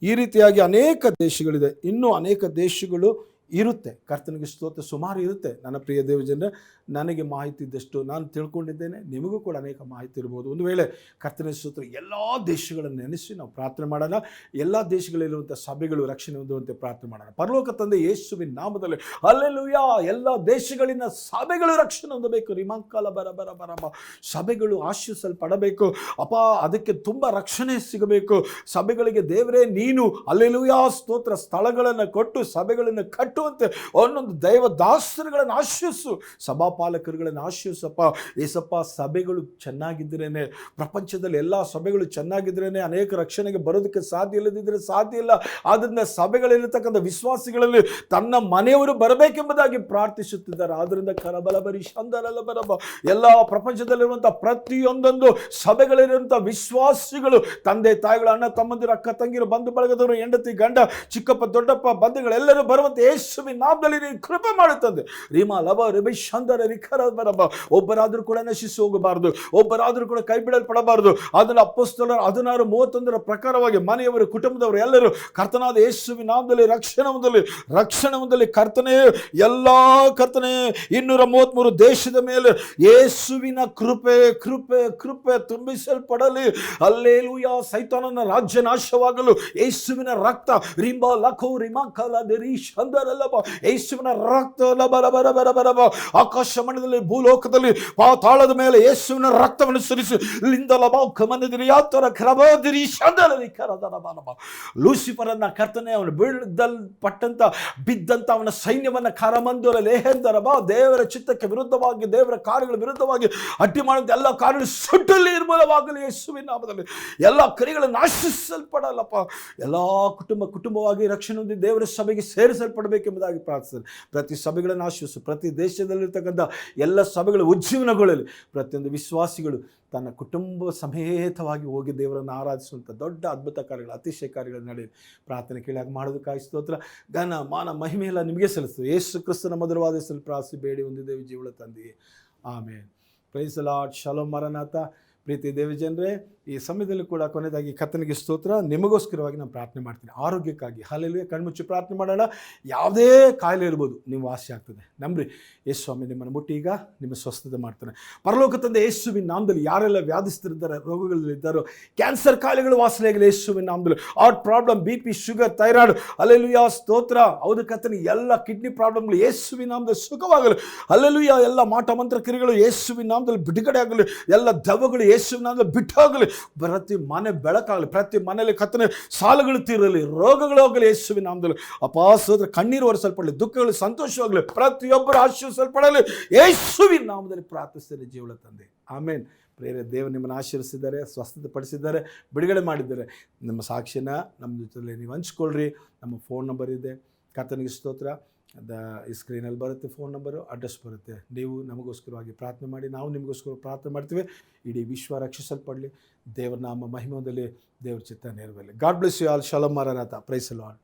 ಈ ರೀತಿಯಾಗಿ ಅನೇಕ ದೇಶಗಳಿದೆ. ಇನ್ನೂ ಅನೇಕ ದೇಶಗಳು ಇರುತ್ತೆ. ಕರ್ತನಿಗೆ ಸ್ತೋತ್ರ. ಸುಮಾರು ಇರುತ್ತೆ. ನನ್ನ ಪ್ರಿಯ ದೇವಜನರೇ, ನನಗೆ ಮಾಹಿತಿ ಇದ್ದಷ್ಟು ನಾನು ತಿಳ್ಕೊಂಡಿದ್ದೇನೆ. ನಿಮಗೂ ಕೂಡ ಅನೇಕ ಮಾಹಿತಿ ಇರ್ಬೋದು. ಒಂದು ವೇಳೆ ಕರ್ತನಿಗೆ ಸ್ತೋತ್ರ ಎಲ್ಲ ದೇಶಗಳನ್ನು ನೆನೆಸಿ ನಾವು ಪ್ರಾರ್ಥನೆ ಮಾಡೋಣ. ಎಲ್ಲ ದೇಶಗಳಲ್ಲಿರುವಂಥ ಸಭೆಗಳು ರಕ್ಷಣೆ ಹೊಂದುವಂತೆ ಪ್ರಾರ್ಥನೆ ಮಾಡೋಣ. ಪರಲೋಕ ತಂದೆ ಯೇಸುವಿನ ನಾಮದಲ್ಲಿ ಹಲ್ಲೆಲೂಯಾ. ಎಲ್ಲ ದೇಶಗಳಿಂದ ಸಭೆಗಳು ರಕ್ಷಣೆ ಹೊಂದಬೇಕು. ರಿಮಾಂಕಾಲ ಬರಬ ಸಭೆಗಳು ಆಶೀರ್ವಿಸಲ್ಪಡಬೇಕು ಅಪ್ಪ. ಅದಕ್ಕೆ ತುಂಬ ರಕ್ಷಣೆ ಸಿಗಬೇಕು. ಸಭೆಗಳಿಗೆ ದೇವರೇ ನೀನು ಹಲ್ಲೆಲೂಯಾ ಸ್ತೋತ್ರ ಸ್ಥಳಗಳನ್ನು ಕೊಟ್ಟು ಸಭೆಗಳನ್ನು ಕಟ್ಟುವಂತೆ ಒಂದೊಂದು ದೈವ ದಾಸರುಗಳನ್ನು ಆಶೀರ್ವಿಸು. ಸಭಾಪಾಲಕರುಗಳನ್ನು ಆಶೀರ್ವಿಸಪ್ಪ. ಏಸಪ್ಪ, ಸಭೆಗಳು ಚೆನ್ನಾಗಿದ್ದರೇನೆ ಪ್ರಪಂಚದಲ್ಲಿ ಎಲ್ಲ ಸಭೆಗಳು ಚೆನ್ನಾಗಿದ್ರೇನೆ ಅನೇಕ ರಕ್ಷಣೆಗೆ ಬರೋದಕ್ಕೆ ಸಾಧ್ಯ. ಇಲ್ಲದಿದ್ದರೆ ಸಾಧ್ಯ ಇಲ್ಲ. ಆದ್ದರಿಂದ ಸಭೆಗಳಲ್ಲಿರ್ತಕ್ಕಂಥ ವಿಶ್ವಾಸಿಗಳಲ್ಲಿ ತನ್ನ ಮನೆಯವರು ಬರಬೇಕೆಂಬುದಾಗಿ ಪ್ರಾರ್ಥಿಸುತ್ತಿದ್ದಾರೆ. ಆದ್ದರಿಂದ ಕರಬಲ ಬರಿ ಶಂದರಲ್ಲ ಬರಬ ಎಲ್ಲ ಪ್ರಪಂಚದಲ್ಲಿರುವಂಥ ಪ್ರತಿಯೊಂದೊಂದು ಸಭೆಗಳಲ್ಲಿರುವಂಥ ವಿಶ್ವಾಸಿಗಳು, ತಂದೆ ತಾಯಿಗಳು, ಅಣ್ಣ ತಮ್ಮಂದಿರು, ಅಕ್ಕ ತಂಗಿರು, ಬಂಧು ಬಳಗದವರು, ಹೆಂಡತಿ ಗಂಡ, ಚಿಕ್ಕಪ್ಪ ದೊಡ್ಡಪ್ಪ ಬಂಧುಗಳೆಲ್ಲರೂ ಬರುವಂತೆ ಯೇಸುವಿನ ನಾಮದಲ್ಲಿ ನೀನು ಕೃಪೆ ಮಾಡುತ್ತದೆ. ರೀಮಾ ಲಬ ರಿಬಿ ಶಂದರ ರಿಖರ ಬರಬ. ಒಬ್ಬರಾದರೂ ಕೂಡ ನಶಿಸಿ ಹೋಗಬಾರದು, ಒಬ್ಬರಾದರೂ ಕೂಡ ಕೈ ಬಿಡಲ್ಪಡಬಾರದು. ಅದನ್ನು ಅಪೊಸ್ತಲರ 16:31 ಪ್ರಕಾರವಾಗಿ ಮನೆಯವರು, ಕುಟುಂಬದವರು ಎಲ್ಲರೂ ಕರ್ತನಾದ ಯೇಸುವಿನ ನಾಮದಲ್ಲಿ ರಕ್ಷಣೆ ಹೊಂದಲಿ. ಕರ್ತನೇ, ಎಲ್ಲ ಕರ್ತನೇ 233 ದೇಶದ ಮೇಲೆ ಯೇಸುವಿನ ಕೃಪೆ ಕೃಪೆ ಕೃಪೆ ತುಂಬಿಸಲ್ಪಡಲಿ. ಹಲ್ಲೆಲೂಯಾ. ಸೈತಾನನ ರಾಜ್ಯ ನಾಶವಾಗಲು ಯೇಸುವಿನ ರಕ್ತ ರಿಂಬ ಲಖೋ ರಿಮಾ ಕಲ ದರಿ ಶಂದರ ಯೇಸುವಿನ ರಕ್ತ ಆಕಾಶ ಮಂಡಲದಲ್ಲಿ ಭೂಲೋಕದಲ್ಲಿ ಪಾತಾಳದ ಮೇಲೆ ಯೇಸುವಿನ ರಕ್ತವನ್ನು ಸುರಿಸಿ ಲೂಸಿಫರನ್ನ ಕರ್ತನೆ ಅವನು ಬಿದ್ದಂತ ಅವನ ಸೈನ್ಯವನ್ನ ಕರಮಂದೋಲ ಲೇಹೆಂದರಬ ದೇವರ ಚಿತ್ತಕ್ಕೆ ವಿರುದ್ಧವಾಗಿ ದೇವರ ಕಾರ್ಯಗಳ ವಿರುದ್ಧವಾಗಿ ಅಡ್ಡಿ ಮಾಡಿದ ಎಲ್ಲ ಕಾರ್ಯಗಳು ಸುಟ್ಟಲ್ಲಿ ನಿರ್ಮೂಲವಾಗಲಿ ಯೇಸುವಿನ ನಾಮದಲ್ಲಿ. ಎಲ್ಲ ಕರಿಗಳು ನಾಶಿಸಲ್ಪಡಲ್ಲಪ್ಪ. ಎಲ್ಲ ಕುಟುಂಬವಾಗಿ ರಕ್ಷಣೆ ಹೊಂದಿ ದೇವರ ಸಭೆಗೆ ಸೇರಿಸಲ್ಪಡಬೇಕೆಂಬುದಾಗಿ ಪ್ರಾರ್ಥಿಸ್ತಾರೆ. ಪ್ರತಿ ಸಭೆಗಳನ್ನು ಆಶೀರ್ವಿಸು. ಪ್ರತಿ ದೇಶದಲ್ಲಿರ್ತಕ್ಕಂಥ ಎಲ್ಲ ಸಭೆಗಳು ಉಜ್ಜೀವನಗೊಳ್ಳಲಿ. ಪ್ರತಿಯೊಂದು ವಿಶ್ವಾಸಿಗಳು ತನ್ನ ಕುಟುಂಬ ಸಮೇತವಾಗಿ ಹೋಗಿ ದೇವರನ್ನು ಆರಾಧಿಸುವಂಥ ದೊಡ್ಡ ಅದ್ಭುತ ಕಾರ್ಯಗಳು, ಅತಿಶಯ ಕಾರ್ಯಗಳು ನಡೆಯಲಿ. ಪ್ರಾರ್ಥನೆ ಕೇಳಿ ಮಾಡೋದಕ್ಕಾಗಿ ಸ್ತೋತ್ರ, ಘನ ಮಾನ ಮಹಿಮೆ ಎಲ್ಲ ನಿಮಗೆ ಸಲ್ಲಿಸ್ತದೆ. ಯೇಸು ಕ್ರಿಸ್ತನ ಮಧುರವಾದ ಹೆಸರಲ್ಲಿ ಪ್ರಾರ್ಥಿಸಿ ಬೇಡಿ ಹೊಂದಿದ್ದೇವೆ ಜೀವಳ ತಂದೆಯೇ, ಆಮೇನ್. Praise the Lord. ಶಾಲೋಮ್ ಮರನಾಥ. ಪ್ರೀತಿ ದೇವಜನರೇ, ಈ ಸಮಯದಲ್ಲಿ ಕೂಡ ಕೊನೆಯದಾಗಿ ಕರ್ತನಿಗೆ ಸ್ತೋತ್ರ. ನಿಮಗೋಸ್ಕರವಾಗಿ ನಾನು ಪ್ರಾರ್ಥನೆ ಮಾಡ್ತೀನಿ, ಆರೋಗ್ಯಕ್ಕಾಗಿ. ಹಲ್ಲೆಲೂಯಾ. ಕಣ್ಮುಚ್ಚಿ ಪ್ರಾರ್ಥನೆ ಮಾಡೋಣ. ಯಾವುದೇ ಕಾಯಿಲೆ ಇರ್ಬೋದು, ನೀವು ವಾಸಿ ಆಗ್ತದೆ. ನಂಬ್ರಿ, ಯೇಸು ಸ್ವಾಮಿ ನಿಮ್ಮನ್ನು ಮುಟ್ಟಿ ಈಗ ನಿಮ್ಮ ಸ್ವಸ್ಥತೆ ಮಾಡ್ತಾನೆ. ಪರಲೋಕ ತಂದೆ ಯೇಸುವಿನ ನಾಮದಲ್ಲಿ ಯಾರೆಲ್ಲ ವ್ಯಾಧಿಸ್ತರಿದ್ದಾರೆ, ರೋಗಗಳಲ್ಲಿದ್ದಾರೋ, ಕ್ಯಾನ್ಸರ್ ಕಾಯಿಲೆಗಳು ವಾಸನೆಯಾಗಲಿ ಯೇಸುವಿನ ನಾಮದಲ್ಲಿ. Heart problem, BP, sugar, thyroid, hallelujah ಸ್ತೋತ್ರ. ಹೌದು ಕರ್ತನೆ, ಎಲ್ಲ ಕಿಡ್ನಿ ಪ್ರಾಬ್ಲಮ್ಗಳು ಯೇಸುವಿನ ನಾಮದಲ್ಲಿ ಸುಖವಾಗಲಿ. ಹಲ್ಲೆಲೂಯಾ. ಎಲ್ಲ ಮಾಟ ಮಂತ್ರ ಕ್ರಿಯೆಗಳು ಯೇಸುವಿನ ನಾಮದಲ್ಲಿ ಬಿಡುಗಡೆ ಆಗಲಿ. ಎಲ್ಲ ದೆವ್ವಗಳು ಯೇಸುವಿನ ನಾಮದಲ್ಲಿ ಬಿಟ್ಟಾಗಲಿ. ಪ್ರತಿ ಮನೆ ಬೆಳಕಾಗಲಿ. ಪ್ರತಿ ಮನೆಯಲ್ಲಿ ಕರ್ತನೆ ಸಾಲಗಳು ತೀರಲಿ, ರೋಗಗಳು ಹೋಗಲಿ ಯೇಸುವಿನ ನಾಮದಲ್ಲಿ. ಅಪಾಸೋದ್ರ ಕಣ್ಣೀರು ಒರೆಸಲ್ಪಡಲಿ, ದುಃಖಗಳು ಸಂತೋಷವಾಗಲಿ, ಪ್ರತಿಯೊಬ್ಬರು ಆಶೀರ್ವಿಸಲ್ಪಡಲಿ ಯೇಸುವಿನ ನಾಮದಲ್ಲಿ ಪ್ರಾರ್ಥಿಸ್ತೇನೆ ಜೀವಳ ತಂದೆ, ಆಮೇನ್. ಪ್ರೇರೆ ದೇವರು ನಿಮ್ಮನ್ನು ಆಶೀರ್ವಿಸಿದ್ದಾರೆ, ಸ್ವಸ್ಥತೆ ಪಡಿಸಿದ್ದಾರೆ, ಬಿಡುಗಡೆ ಮಾಡಿದ್ದಾರೆ. ನಿಮ್ಮ ಸಾಕ್ಷಿನ ನಮ್ಮ ಜೊತೆಯಲ್ಲಿ ನೀವು ಹಂಚ್ಕೊಳ್ರಿ. ನಮ್ಮ ಫೋನ್ ನಂಬರ್ ಇದೆ. ಕರ್ತನಿಗೆ ಸ್ತೋತ್ರ. ಈ ಸ್ಕ್ರೀನಲ್ಲಿ ಬರುತ್ತೆ, ಫೋನ್ ನಂಬರು, ಅಡ್ರೆಸ್ ಬರುತ್ತೆ. ನೀವು ನಮಗೋಸ್ಕರವಾಗಿ ಪ್ರಾರ್ಥನೆ ಮಾಡಿ, ನಾವು ನಿಮಗೋಸ್ಕರ ಪ್ರಾರ್ಥನೆ ಮಾಡ್ತೀವಿ. ಇಡೀ ವಿಶ್ವ ರಕ್ಷಿಸಲ್ಪಡಲಿ. ದೇವರ ನಾಮ ಮಹಿಮೆಯಲ್ಲಿ ದೇವರ ಚಿತ್ತ ನೆರವೇರಲಿ. God bless you all. ಶಾಲೋಮ್ ಮರನಾಥ. Praise the lord.